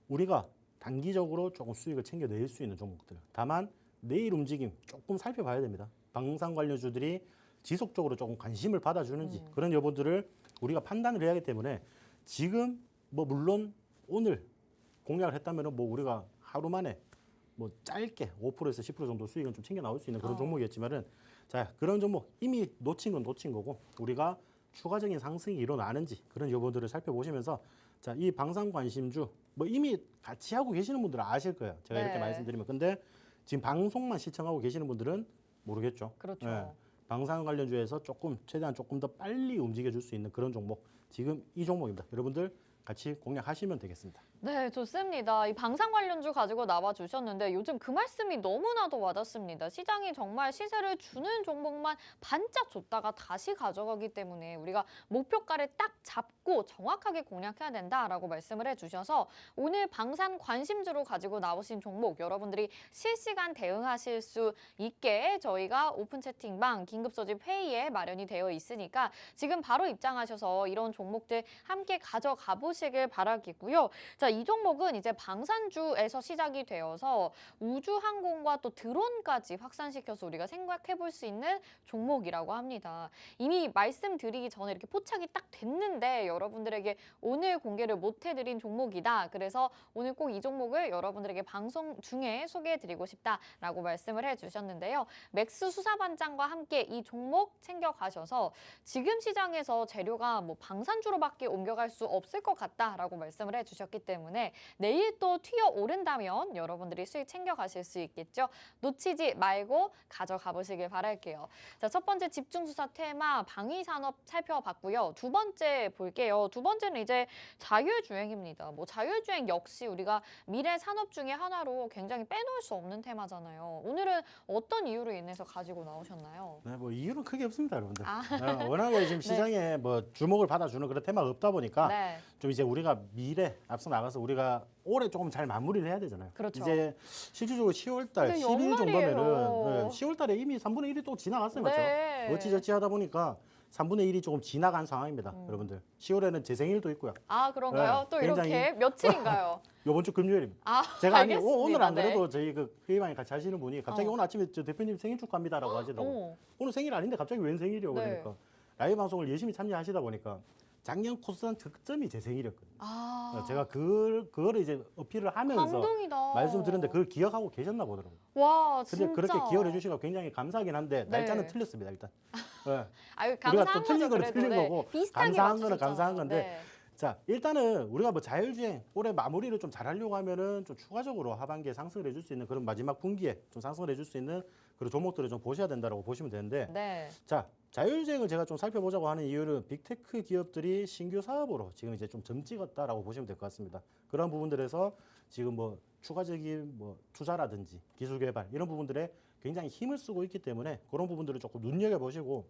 우리가 단기적으로 조금 수익을 챙겨낼 수 있는 종목들. 다만 내일 움직임 조금 살펴봐야 됩니다. 방산 관련주들이 지속적으로 조금 관심을 받아주는지 그런 여부들을 우리가 판단을 해야 하기 때문에 지금 뭐 물론 오늘 공략을 했다면은 뭐 우리가 하루 만에 뭐 짧게 5%에서 10% 정도 수익은 좀 챙겨 나올 수 있는 그런 종목이었지만은, 자, 그런 종목 이미 놓친 건 놓친 거고 우리가 추가적인 상승이 일어나는지 그런 여부들을 살펴보시면서, 자, 이 방산 관심주 뭐 이미 같이 하고 계시는 분들은 아실 거예요. 제가 이렇게 네. 말씀드리면. 근데 지금 방송만 시청하고 계시는 분들은 모르겠죠. 그렇죠. 방산 관련주에서 최대한 조금 더 빨리 움직여 줄 수 있는 그런 종목, 지금 이 종목입니다. 여러분들 같이 공략하시면 되겠습니다. 네, 좋습니다. 이 방산 관련주 가지고 나와 주셨는데 요즘 그 말씀이 너무나도 와닿습니다. 시장이 정말 시세를 주는 종목만 반짝 줬다가 다시 가져가기 때문에 우리가 목표가를 딱 잡고 정확하게 공략해야 된다라고 말씀을 해주셔서 오늘 방산 관심주로 가지고 나오신 종목 여러분들이 실시간 대응하실 수 있게 저희가 오픈 채팅방 긴급 소집 회의에 마련이 되어 있으니까 지금 바로 입장하셔서 이런 종목들 함께 가져가 보시길 바라겠고요. 자, 이 종목은 이제 방산주에서 시작이 되어서 우주항공과 또 드론까지 확산시켜서 우리가 생각해 볼 수 있는 종목이라고 합니다. 이미 말씀드리기 전에 이렇게 포착이 딱 됐는데 여러분들에게 오늘 공개를 못 해드린 종목이다. 그래서 오늘 꼭 이 종목을 여러분들에게 방송 중에 소개해드리고 싶다라고 말씀을 해주셨는데요. 맥스 수사반장과 함께 이 종목 챙겨가셔서 지금 시장에서 재료가 뭐 방산주로밖에 옮겨갈 수 없을 것 같다라고 말씀을 해주셨기 때문에 내일 또 튀어 오른다면 여러분들이 수익 챙겨가실 수 있겠죠. 놓치지 말고 가져가 보시길 바랄게요. 자, 첫 번째 집중 수사 테마 방위산업 살펴봤고요. 두 번째 볼게요. 두 번째는 이제 자율주행입니다. 뭐 자율주행 역시 우리가 미래 산업 중에 하나로 굉장히 빼놓을 수 없는 테마잖아요. 오늘은 어떤 이유로 인해서 가지고 나오셨나요? 네, 뭐 이유는 크게 없습니다, 여러분들. 아. 워낙에 지금 시장에 뭐 주목을 받아주는 그런 테마가 없다 보니까 네. 좀 이제 우리가 미래 앞서 나가서 우리가 올해 조금 잘 마무리를 해야 되잖아요. 그렇죠. 이제 실질적으로 10월 달, 근데 10일 정도면은 연말이에요. 10월 달에 이미 3분의 1이 또 지나갔어요. 네. 맞죠? 어찌저찌 하다 보니까 3분의 1이 조금 지나간 상황입니다, 여러분들. 10월에는 제 생일도 있고요. 아, 그런가요? 네, 또 굉장히- 이렇게 며칠인가요? 이번 주 금요일입니다. 아, 제가 알겠습니다. 오늘 안 네. 그래도 저희 그 회의방에 같이 하시는 분이 갑자기 어. 오늘 아침에 저 대표님 생일 축하합니다라고 하시더라고요. 오늘 생일 아닌데 갑자기 웬 생일이요? 네. 그러니까 라이브 방송을 열심히 참여하시다 보니까 작년 코스단 득점이 제 생일이었거든요. 아, 제가 그거를 이제 어필을 하면서 감동이다. 말씀드렸는데 그걸 기억하고 계셨나 보더라고요. 와, 근데 진짜. 그렇게 기여를 해주시니까 굉장히 감사하긴 한데 네. 날짜는 틀렸습니다, 일단. 네. 아유, 우리가 감사한 또 틀린 거죠, 거는 그래도. 틀린 네. 거고 비슷하게 감사한 거는 맞추셨잖아요. 감사한 건데 네. 자, 일단은 우리가 뭐 자율주행 올해 마무리를 좀 잘하려고 하면은 좀 추가적으로 하반기에 상승을 해줄 수 있는 그런 마지막 분기에 좀 상승을 해줄 수 있는 그런 종목들을 좀 보셔야 된다고 보시면 되는데, 네. 자, 자율주행을 제가 좀 살펴보자고 하는 이유는 빅테크 기업들이 신규 사업으로 지금 이제 좀 점 찍었다라고 보시면 될 것 같습니다. 그런 부분들에서 지금 뭐 추가적인 뭐 투자라든지 기술 개발 이런 부분들에 굉장히 힘을 쓰고 있기 때문에 그런 부분들을 조금 눈여겨보시고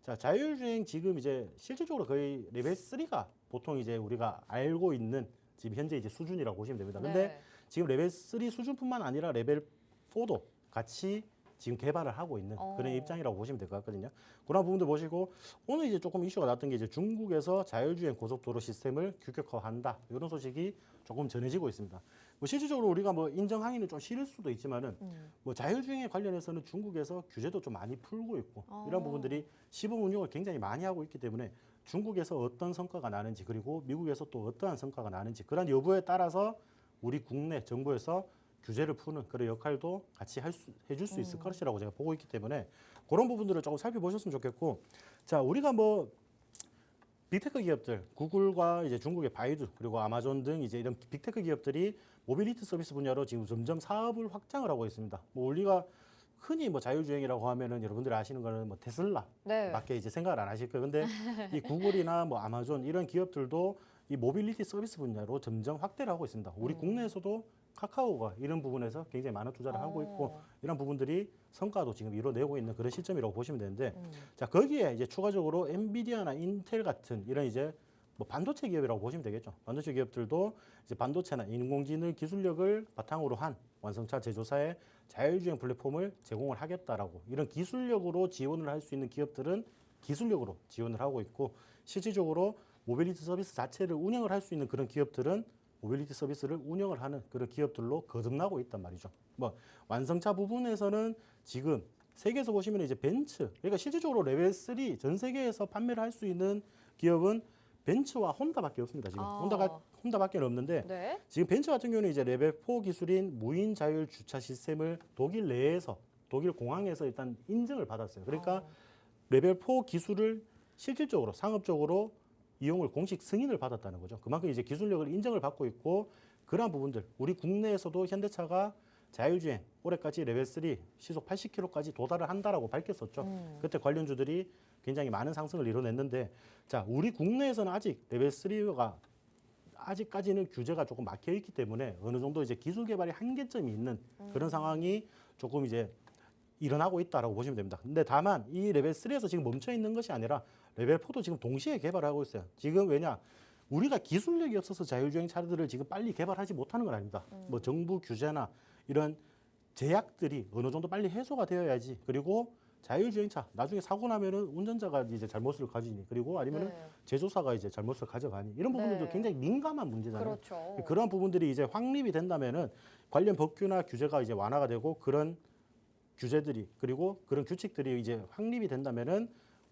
자, 자율주행 지금 이제 실질적으로 거의 레벨 3가 보통 이제 우리가 알고 있는 지금 현재 이제 수준이라고 보시면 됩니다. 근데 네. 지금 레벨 3 수준뿐만 아니라 레벨 4도 같이 지금 개발을 하고 있는 그런 입장이라고 보시면 될 것 같거든요. 그런 부분들 보시고 오늘 이제 조금 이슈가 났던 게 이제 중국에서 자율주행 고속도로 시스템을 규격화한다 이런 소식이 조금 전해지고 있습니다. 뭐 실질적으로 우리가 뭐 인정하기는 좀 싫을 수도 있지만은 뭐 자율주행에 관련해서는 중국에서 규제도 좀 많이 풀고 있고 이런 부분들이 시범 운용을 굉장히 많이 하고 있기 때문에 중국에서 어떤 성과가 나는지 그리고 미국에서 또 어떠한 성과가 나는지 그런 여부에 따라서 우리 국내 정부에서 규제를 푸는 그런 역할도 같이 해줄 수 있을 것이라고 제가 보고 있기 때문에 그런 부분들을 조금 살펴보셨으면 좋겠고 자 우리가 뭐 빅테크 기업들 구글과 이제 중국의 바이두 그리고 아마존 등 이제 이런 빅테크 기업들이 모빌리티 서비스 분야로 지금 점점 사업을 확장을 하고 있습니다. 뭐 우리가 흔히 뭐 자율주행이라고 하면은 여러분들이 아시는 거는 뭐 테슬라 네. 밖에 이제 생각을 안 하실 거예요. 근데 이 구글이나 뭐 아마존 이런 기업들도 이 모빌리티 서비스 분야로 점점 확대를 하고 있습니다. 우리 국내에서도 카카오가 이런 부분에서 굉장히 많은 투자를 하고 있고 이런 부분들이 성과도 지금 이뤄내고 있는 그런 시점이라고 보시면 되는데 자 거기에 이제 추가적으로 엔비디아나 인텔 같은 이런 이제 뭐 반도체 기업이라고 보시면 되겠죠. 반도체 기업들도 이제 반도체나 인공지능 기술력을 바탕으로 한 완성차 제조사의 자율주행 플랫폼을 제공을 하겠다라고 이런 기술력으로 지원을 할 수 있는 기업들은 기술력으로 지원을 하고 있고 실질적으로 모빌리티 서비스 자체를 운영을 할 수 있는 그런 기업들은 모빌리티 서비스를 운영을 하는 그런 기업들로 거듭나고 있단 말이죠. 뭐 완성차 부분에서는 지금 세계에서 보시면 이제 벤츠, 그러니까 실질적으로 레벨 3 전 세계에서 판매를 할 수 있는 기업은 벤츠와 혼다밖에 없습니다. 지금 혼다밖에 없는데 네. 지금 벤츠 같은 경우는 이제 레벨 4 기술인 무인 자율 주차 시스템을 독일 내에서 독일 공항에서 일단 인증을 받았어요. 그러니까 레벨 4 기술을 실질적으로 상업적으로 이용을 공식 승인을 받았다는 거죠. 그만큼 이제 기술력을 인정을 받고 있고 그러한 부분들 우리 국내에서도 현대차가 자율주행 올해까지 레벨 3 시속 80km까지 도달을 한다라고 밝혔었죠. 그때 관련주들이 굉장히 많은 상승을 이뤄냈는데 자 우리 국내에서는 아직 레벨 3가 아직까지는 규제가 조금 막혀 있기 때문에 어느 정도 이제 기술 개발의 한계점이 있는 그런 상황이 조금 이제 일어나고 있다라고 보시면 됩니다. 근데 다만 이 레벨 3에서 지금 멈춰 있는 것이 아니라 레벨 4도 지금 동시에 개발하고 있어요. 지금 왜냐? 우리가 기술력이 없어서 자율주행 차들을 지금 빨리 개발하지 못하는 건 아닙니다. 뭐 정부 규제나 이런 제약들이 어느 정도 빨리 해소가 되어야지. 그리고 자율주행차 나중에 사고 나면은 운전자가 이제 잘못을 가지니 그리고 아니면은 제조사가 이제 잘못을 가져가니 이런 부분들도 굉장히 민감한 문제잖아요. 그렇죠. 그런 부분들이 이제 확립이 된다면은 관련 법규나 규제가 이제 완화가 되고 그런 규제들이 그리고 그런 규칙들이 이제 확립이 된다면은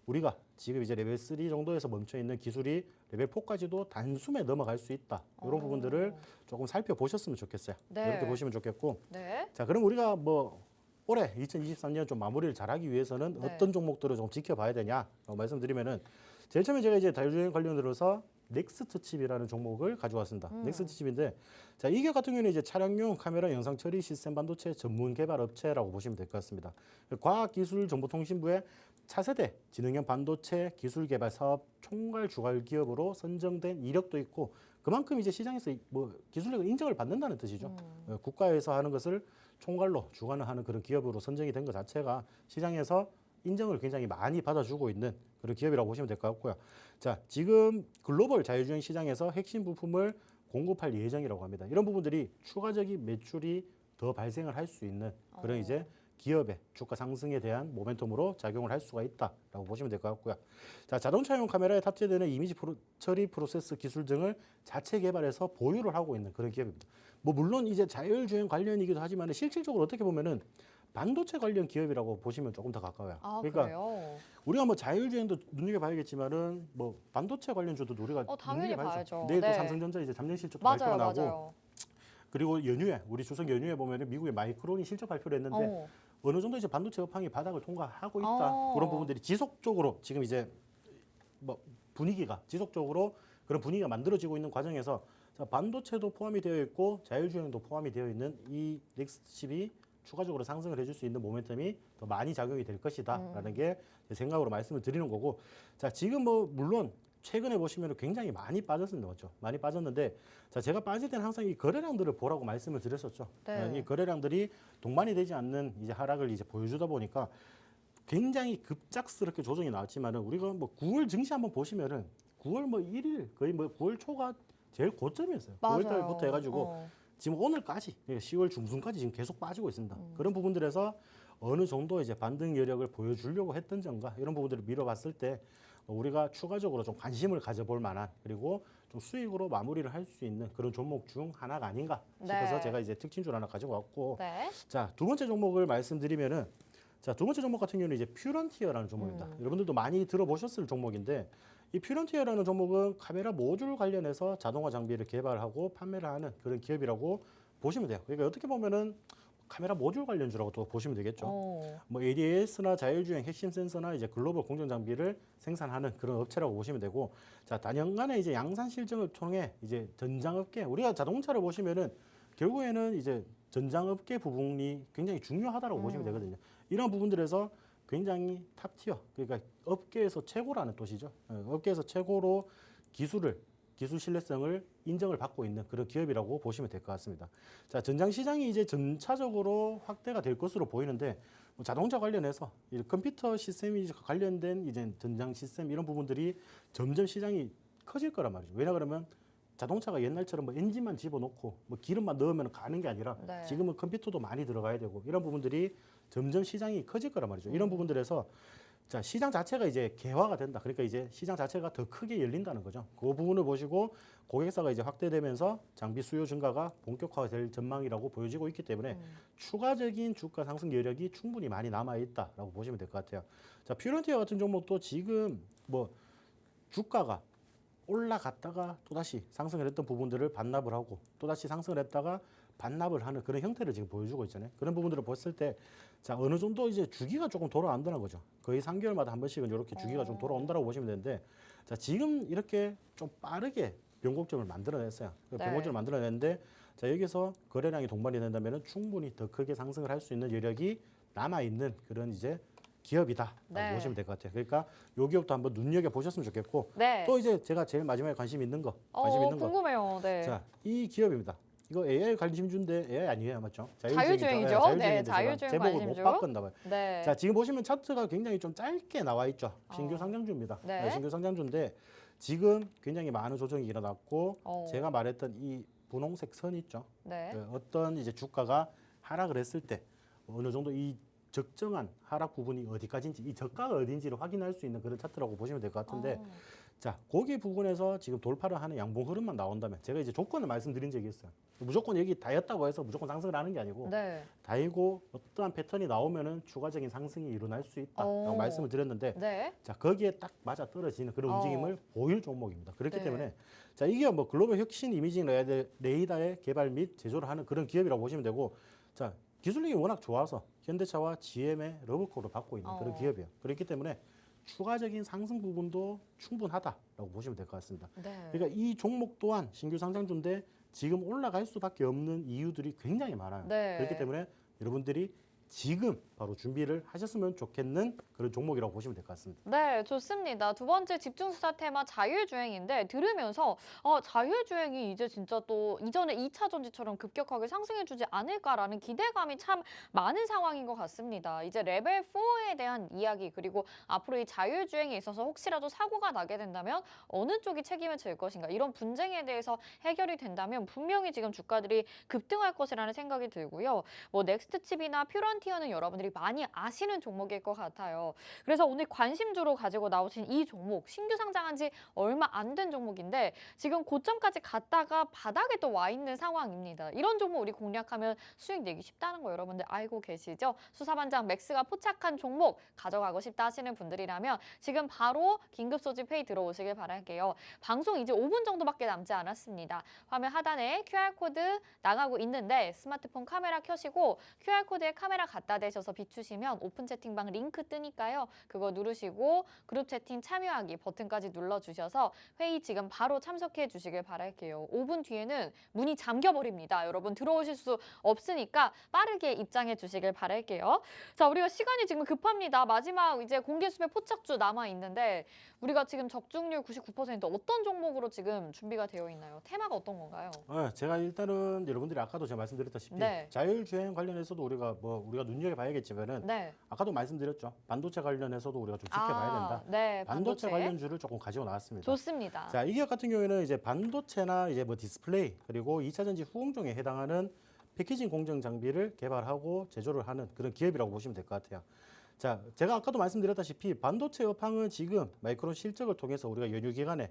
우리가 지금 이제 레벨 3 정도에서 멈춰 있는 기술이 레벨 4까지도 단숨에 넘어갈 수 있다. 이런 부분들을 조금 살펴보셨으면 좋겠어요. 네. 이렇게 보시면 좋겠고. 네. 자, 그럼 우리가 뭐 올해 2023년 좀 마무리를 잘하기 위해서는 네. 어떤 종목들을 좀 지켜봐야 되냐 말씀드리면은 제일 처음에 제가 이제 자율주행 관련 들어서 넥스트 칩이라는 종목을 가져왔습니다. 넥스트 칩인데 자, 이 기업 같은 경우는 이제 차량용 카메라 영상 처리 시스템 반도체 전문 개발 업체라고 보시면 될 것 같습니다. 과학기술정보통신부의 차세대 지능형 반도체 기술 개발 사업 총괄 주괄 기업으로 선정된 이력도 있고 그만큼 이제 시장에서 뭐 기술력을 인정을 받는다는 뜻이죠. 국가에서 하는 것을 총괄로 주관을 하는 그런 기업으로 선정이 된 것 자체가 시장에서 인정을 굉장히 많이 받아주고 있는 그런 기업이라고 보시면 될 것 같고요. 자, 지금 글로벌 자율주행 시장에서 핵심 부품을 공급할 예정이라고 합니다. 이런 부분들이 추가적인 매출이 더 발생을 할 수 있는 그런 이제 기업의 주가 상승에 대한 모멘텀으로 작용을 할 수가 있다라고 보시면 될 것 같고요. 자, 자동차용 카메라에 탑재되는 이미지 처리 프로세스 기술 등을 자체 개발해서 보유를 하고 있는 그런 기업입니다. 뭐 물론 이제 자율주행 관련이기도 하지만 실질적으로 어떻게 보면은 반도체 관련 기업이라고 보시면 조금 더 가까워요. 그러니까 그래요? 우리가 뭐 자율주행도 눈여겨봐야겠지만은 뭐 반도체 관련주도 우리가 당연히 눈여겨봐야죠. 봐야죠. 내일 또 네. 삼성전자 이제 잠정 실적도 맞아요, 발표가 나고 맞아요. 그리고 연휴에 우리 추석 연휴에 보면은 미국의 마이크론이 실적 발표를 했는데 어느 정도 이제 반도체 업황이 바닥을 통과하고 있다. 그런 부분들이 지속적으로 지금 이제 뭐 분위기가 지속적으로 그런 분위기가 만들어지고 있는 과정에서 자, 반도체도 포함이 되어 있고 자율주행도 포함이 되어 있는 이 넥스트 칩이 추가적으로 상승을 해줄 수 있는 모멘텀이 더 많이 작용이 될 것이다라는 게 제 생각으로 말씀을 드리는 거고 자 지금 뭐 물론 최근에 보시면 굉장히 많이 빠졌습니다. 맞죠? 많이 빠졌는데 자, 제가 빠질 때는 항상 이 거래량들을 보라고 말씀을 드렸었죠. 네. 이 거래량들이 동반이 되지 않는 이제 하락을 이제 보여주다 보니까 굉장히 급작스럽게 조정이 나왔지만은 우리가 뭐 9월 증시 한번 보시면은 9월 뭐 1일 거의 뭐 9월 초가 제일 고점이었어요. 9월 달부터 해가지고 지금 오늘까지 10월 중순까지 지금 계속 빠지고 있습니다. 그런 부분들에서 어느 정도 이제 반등 여력을 보여주려고 했던 점과 이런 부분들을 미뤄봤을 때 우리가 추가적으로 좀 관심을 가져볼 만한 그리고 좀 수익으로 마무리를 할 수 있는 그런 종목 중 하나가 아닌가 싶어서 네. 제가 이제 특징줄 하나 가지고 왔고 네. 자, 두 번째 종목을 말씀드리면은 자, 두 번째 종목 같은 경우는 이제 퓨런티어라는 종목입니다. 여러분들도 많이 들어보셨을 종목인데 이 퓨런티어라는 종목은 카메라 모듈 관련해서 자동화 장비를 개발하고 판매를 하는 그런 기업이라고 보시면 돼요. 그러니까 어떻게 보면은 카메라 모듈 관련주라고 또 보시면 되겠죠. 뭐 ADAS나 자율주행 핵심 센서나 이제 글로벌 공정 장비를 생산하는 그런 업체라고 보시면 되고, 자, 단연간의 이제 양산 실증을 통해 이제 전장업계 우리가 자동차를 보시면은 결국에는 이제 전장업계 부분이 굉장히 중요하다라고 보시면 되거든요. 이런 부분들에서 굉장히 탑티어, 그러니까 업계에서 최고라는 뜻이죠. 업계에서 최고로 기술 신뢰성을 인정을 받고 있는 그런 기업이라고 보시면 될 것 같습니다. 자, 전장 시장이 이제 전차적으로 확대가 될 것으로 보이는데 뭐 자동차 관련해서 이 컴퓨터 시스템이 관련된 이제 전장 시스템 이런 부분들이 점점 시장이 커질 거란 말이죠. 왜냐 그러면 자동차가 옛날처럼 뭐 엔진만 집어넣고 뭐 기름만 넣으면 가는 게 아니라 네. 지금은 컴퓨터도 많이 들어가야 되고 이런 부분들이 점점 시장이 커질 거란 말이죠. 이런 부분들에서 자, 시장 자체가 이제 개화가 된다. 그러니까 이제 시장 자체가 더 크게 열린다는 거죠. 그 부분을 보시고 고객사가 이제 확대되면서 장비 수요 증가가 본격화될 전망이라고 보여지고 있기 때문에 추가적인 주가 상승 여력이 충분히 많이 남아 있다라고 보시면 될 것 같아요. 자, 퓨런티어 같은 종목도 지금 뭐 주가가 올라갔다가 또다시 상승을 했던 부분들을 반납을 하고 또다시 상승을 했다가 반납을 하는 그런 형태를 지금 보여주고 있잖아요. 그런 부분들을 봤을 때 자, 어느 정도 이제 주기가 조금 돌아온다는 거죠. 거의 3개월마다 한 번씩은 이렇게 주기가 좀 돌아온다라고 보시면 되는데 자, 지금 이렇게 좀 빠르게 변곡점을 만들어냈어요. 네. 변곡점을 만들어냈는데 자, 여기서 거래량이 동반이 된다면 충분히 더 크게 상승을 할 수 있는 여력이 남아있는 그런 이제 기업이다라고 네. 보시면 될 것 같아요. 그러니까 요 기업도 한번 눈여겨 보셨으면 좋겠고 네. 또 이제 제가 제일 마지막에 관심 있는 거, 궁금해요. 네. 자, 이 기업입니다. 이거 AI 관심주인데 AI 아니에요, 맞죠? 자율주행이죠. 네, 자율주행 제목을 관심주. 못 바꿨나 봐요. 네. 자, 지금 보시면 차트가 굉장히 좀 짧게 나와 있죠. 신규 상장주입니다. 네. 신규 상장주인데 지금 굉장히 많은 조정이 일어났고 제가 말했던 이 분홍색 선 있죠. 네. 그 어떤 이제 주가가 하락을 했을 때 어느 정도 이 적정한 하락 부분이 어디까지인지 이 저가가 어딘지를 확인할 수 있는 그런 차트라고 보시면 될 것 같은데 자, 거기 부분에서 지금 돌파를 하는 양봉 흐름만 나온다면 제가 이제 조건을 말씀드린 적이 있어요. 무조건 여기 다였다고 해서 무조건 상승을 하는 게 아니고 네. 다이고 어떠한 패턴이 나오면은 추가적인 상승이 일어날 수 있다라고 말씀을 드렸는데 네. 자, 거기에 딱 맞아 떨어지는 그런 움직임을 보일 종목입니다. 그렇기 네. 때문에 자, 이게 뭐 글로벌 혁신 이미징 레이더의 개발 및 제조를 하는 그런 기업이라고 보시면 되고 자, 기술력이 워낙 좋아서 현대차와 GM의 러브콜을 받고 있는 그런 기업이에요. 그렇기 때문에 추가적인 상승 부분도 충분하다라고 보시면 될 것 같습니다. 네. 그러니까 이 종목 또한 신규 상장주인데 지금 올라갈 수밖에 없는 이유들이 굉장히 많아요. 네. 그렇기 때문에 여러분들이 지금 바로 준비를 하셨으면 좋겠는 그런 종목이라고 보시면 될 것 같습니다. 네, 좋습니다. 두 번째 집중수사 테마 자율주행인데 들으면서 자율주행이 이제 진짜 또 이전에 2차 전지처럼 급격하게 상승해주지 않을까라는 기대감이 참 많은 상황인 것 같습니다. 이제 레벨 4에 대한 이야기 그리고 앞으로 이 자율주행에 있어서 혹시라도 사고가 나게 된다면 어느 쪽이 책임을 질 것인가 이런 분쟁에 대해서 해결이 된다면 분명히 지금 주가들이 급등할 것이라는 생각이 들고요. 뭐 넥스트칩이나 퓨런티어는 여러분들이 많이 아시는 종목일 것 같아요. 그래서 오늘 관심주로 가지고 나오신 이 종목 신규 상장한 지 얼마 안 된 종목인데 지금 고점까지 갔다가 바닥에 또 와 있는 상황입니다. 이런 종목 우리 공략하면 수익 내기 쉽다는 거 여러분들 알고 계시죠? 수사반장 맥스가 포착한 종목 가져가고 싶다 하시는 분들이라면 지금 바로 긴급 소집 회의 들어오시길 바랄게요. 방송 이제 5분 정도밖에 남지 않았습니다. 화면 하단에 QR코드 나가고 있는데 스마트폰 카메라 켜시고 QR코드에 카메라 갖다 대셔서 비추시면 오픈 채팅방 링크 뜨니까요. 그거 누르시고 그룹 채팅 참여하기 버튼까지 눌러주셔서 회의 지금 바로 참석해 주시길 바랄게요. 5분 뒤에는 문이 잠겨버립니다. 여러분 들어오실 수 없으니까 빠르게 입장해 주시길 바랄게요. 자, 우리가 시간이 지금 급합니다. 마지막 이제 공개 수배 포착주 남아 있는데 우리가 지금 적중률 99% 어떤 종목으로 지금 준비가 되어 있나요? 테마가 어떤 건가요? 제가 일단은 여러분들이 아까도 제가 말씀드렸다시피 네. 자율주행 관련해서도 우리가 눈여겨봐야겠지만은 네. 아까도 말씀드렸죠. 반도체 관련해서도 우리가 좀 지켜봐야 된다. 네, 반도체 관련주를 조금 가지고 나왔습니다. 좋습니다. 자, 이 기업 같은 경우에는 이제 반도체나 이제 뭐 디스플레이 그리고 2차 전지 후공정에 해당하는 패키징 공정 장비를 개발하고 제조를 하는 그런 기업이라고 보시면 될 것 같아요. 자, 제가 아까도 말씀드렸다시피 반도체 업황은 지금 마이크론 실적을 통해서 우리가 연휴 기간에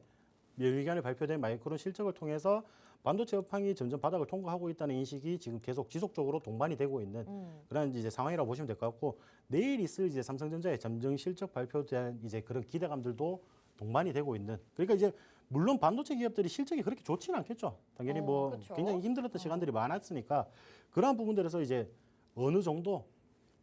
발표된 마이크론 실적을 통해서 반도체 업황이 점점 바닥을 통과하고 있다는 인식이 지금 계속 지속적으로 동반이 되고 있는 그런 이제 상황이라고 보시면 될 것 같고, 내일 있을 이제 삼성전자의 잠정 실적 발표에 대한 이제 그런 기대감들도 동반이 되고 있는. 그러니까 이제 물론 반도체 기업들이 실적이 그렇게 좋지는 않겠죠. 당연히 뭐 그쵸. 굉장히 힘들었던 시간들이 많았으니까 그러한 부분들에서 이제 어느 정도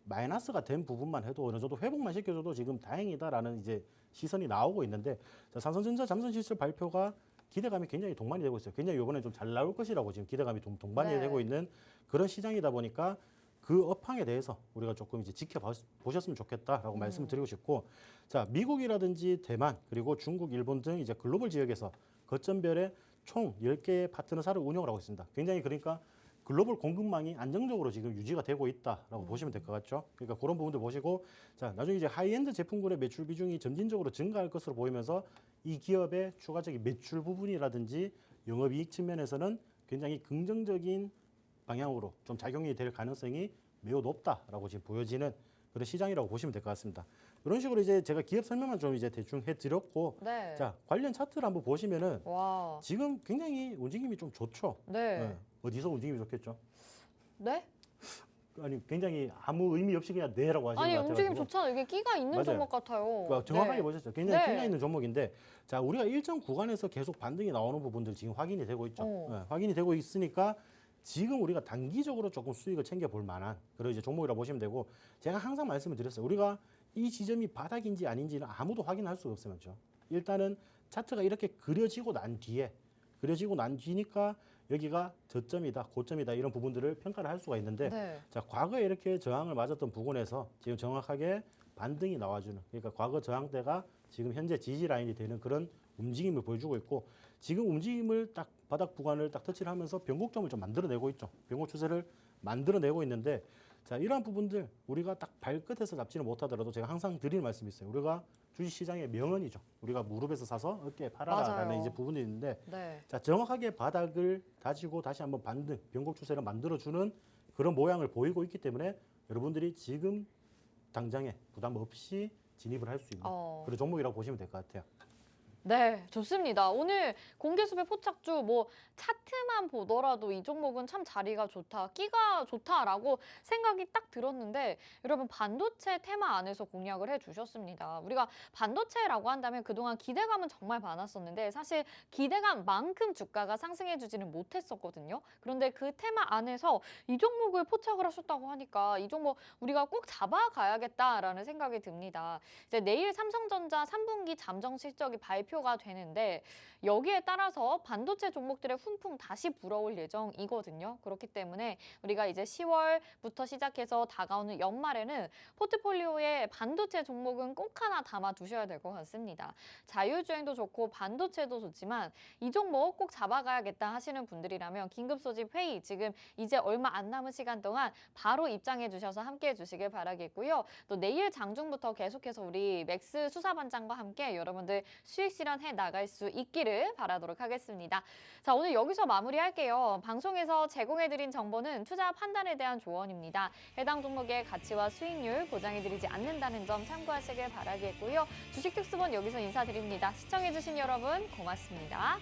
마이너스가 된 부분만 해도 어느 정도 회복만 시켜줘도 지금 다행이다라는 이제 시선이 나오고 있는데, 자, 삼성전자 잠정 실적 발표가 기대감이 굉장히 동반이 되고 있어요. 굉장히 이번에 좀 잘 나올 것이라고 지금 기대감이 동반이 네. 되고 있는 그런 시장이다 보니까 그 업황에 대해서 우리가 조금 이제 지켜보셨으면 좋겠다라고 말씀을 드리고 싶고, 자, 미국이라든지 대만 그리고 중국, 일본 등 이제 글로벌 지역에서 거점별의 총 10개의 파트너사를 운영을 하고 있습니다. 굉장히 그러니까 글로벌 공급망이 안정적으로 지금 유지가 되고 있다라고 보시면 될 것 같죠. 그러니까 그런 부분들 보시고, 자, 나중에 이제 하이엔드 제품군의 매출 비중이 점진적으로 증가할 것으로 보이면서 이 기업의 추가적인 매출 부분이라든지 영업이익 측면에서는 굉장히 긍정적인 방향으로 좀 작용이 될 가능성이 매우 높다라고 지금 보여지는 그런 시장이라고 보시면 될 것 같습니다. 이런 식으로 이제 제가 기업 설명만 좀 이제 대충 해드렸고, 네. 자, 관련 차트를 한번 보시면은 와. 지금 굉장히 움직임이 좀 좋죠. 네. 어디서 움직임이 좋겠죠? 네? 아니, 굉장히 아무 의미 없이 그냥 네라고 하시는 아니, 것 같아요. 움직임 좋잖아요. 이게 끼가 있는 맞아요. 종목 같아요. 그러니까 정확하게 네. 보셨죠. 굉장히 네. 끼가 있는 종목인데, 자, 우리가 일정 구간에서 계속 반등이 나오는 부분들 지금 확인이 되고 있죠. 확인이 되고 있으니까 지금 우리가 단기적으로 조금 수익을 챙겨볼 만한 그런 이제 종목이라고 보시면 되고, 제가 항상 말씀을 드렸어요. 우리가 이 지점이 바닥인지 아닌지는 아무도 확인할 수가 없어요. 맞죠? 일단은 차트가 이렇게 그려지고 난 뒤니까 여기가 저점이다, 고점이다 이런 부분들을 평가를 할 수가 있는데, 네. 자, 과거에 이렇게 저항을 맞았던 부분에서 지금 정확하게 반등이 나와주는, 그러니까 과거 저항대가 지금 현재 지지 라인이 되는 그런 움직임을 보여주고 있고, 지금 움직임을 딱 바닥 구간을 딱 터치를 하면서 변곡점을 좀 만들어내고 있죠. 변곡 추세를 만들어내고 있는데, 자, 이러한 부분들 우리가 딱 발끝에서 잡지는 못하더라도 제가 항상 드리는 말씀이 있어요. 우리가 주식시장의 명언이죠. 우리가 무릎에서 사서 어깨에 팔아라라는 맞아요. 이제 부분이 있는데, 네. 자, 정확하게 바닥을 다지고 다시 한번 반등, 변곡 추세를 만들어주는 그런 모양을 보이고 있기 때문에 여러분들이 지금 당장에 부담 없이 진입을 할 수 있는 그런 종목이라고 보시면 될 것 같아요. 네, 좋습니다. 오늘 공개수배 포착주 뭐 차트만 보더라도 이 종목은 참 자리가 좋다, 끼가 좋다라고 생각이 딱 들었는데, 여러분 반도체 테마 안에서 공략을 해주셨습니다. 우리가 반도체라고 한다면 그동안 기대감은 정말 많았었는데 사실 기대감만큼 주가가 상승해주지는 못했었거든요. 그런데 그 테마 안에서 이 종목을 포착을 하셨다고 하니까 이 종목 우리가 꼭 잡아가야겠다라는 생각이 듭니다. 이제 내일 삼성전자 3분기 잠정 실적이 발표가 되는데 여기에 따라서 반도체 종목들의 훈풍 다시 불어올 예정이거든요. 그렇기 때문에 우리가 이제 10월부터 시작해서 다가오는 연말에는 포트폴리오에 반도체 종목은 꼭 하나 담아 두셔야 될 것 같습니다. 자율주행도 좋고 반도체도 좋지만 이 종목 꼭 잡아가야겠다 하시는 분들이라면 긴급 소집 회의 지금 이제 얼마 안 남은 시간 동안 바로 입장해 주셔서 함께해 주시길 바라겠고요. 또 내일 장중부터 계속해서 우리 맥스 수사반장과 함께 여러분들 수익 실현해 나갈 수 있기를 바라도록 하겠습니다. 자, 오늘 여기서 마무리할게요. 방송에서 제공해드린 정보는 투자 판단에 대한 조언입니다. 해당 종목의 가치와 수익률 보장해드리지 않는다는 점 참고하시길 바라겠고요. 주식특수본 여기서 인사드립니다. 시청해주신 여러분 고맙습니다.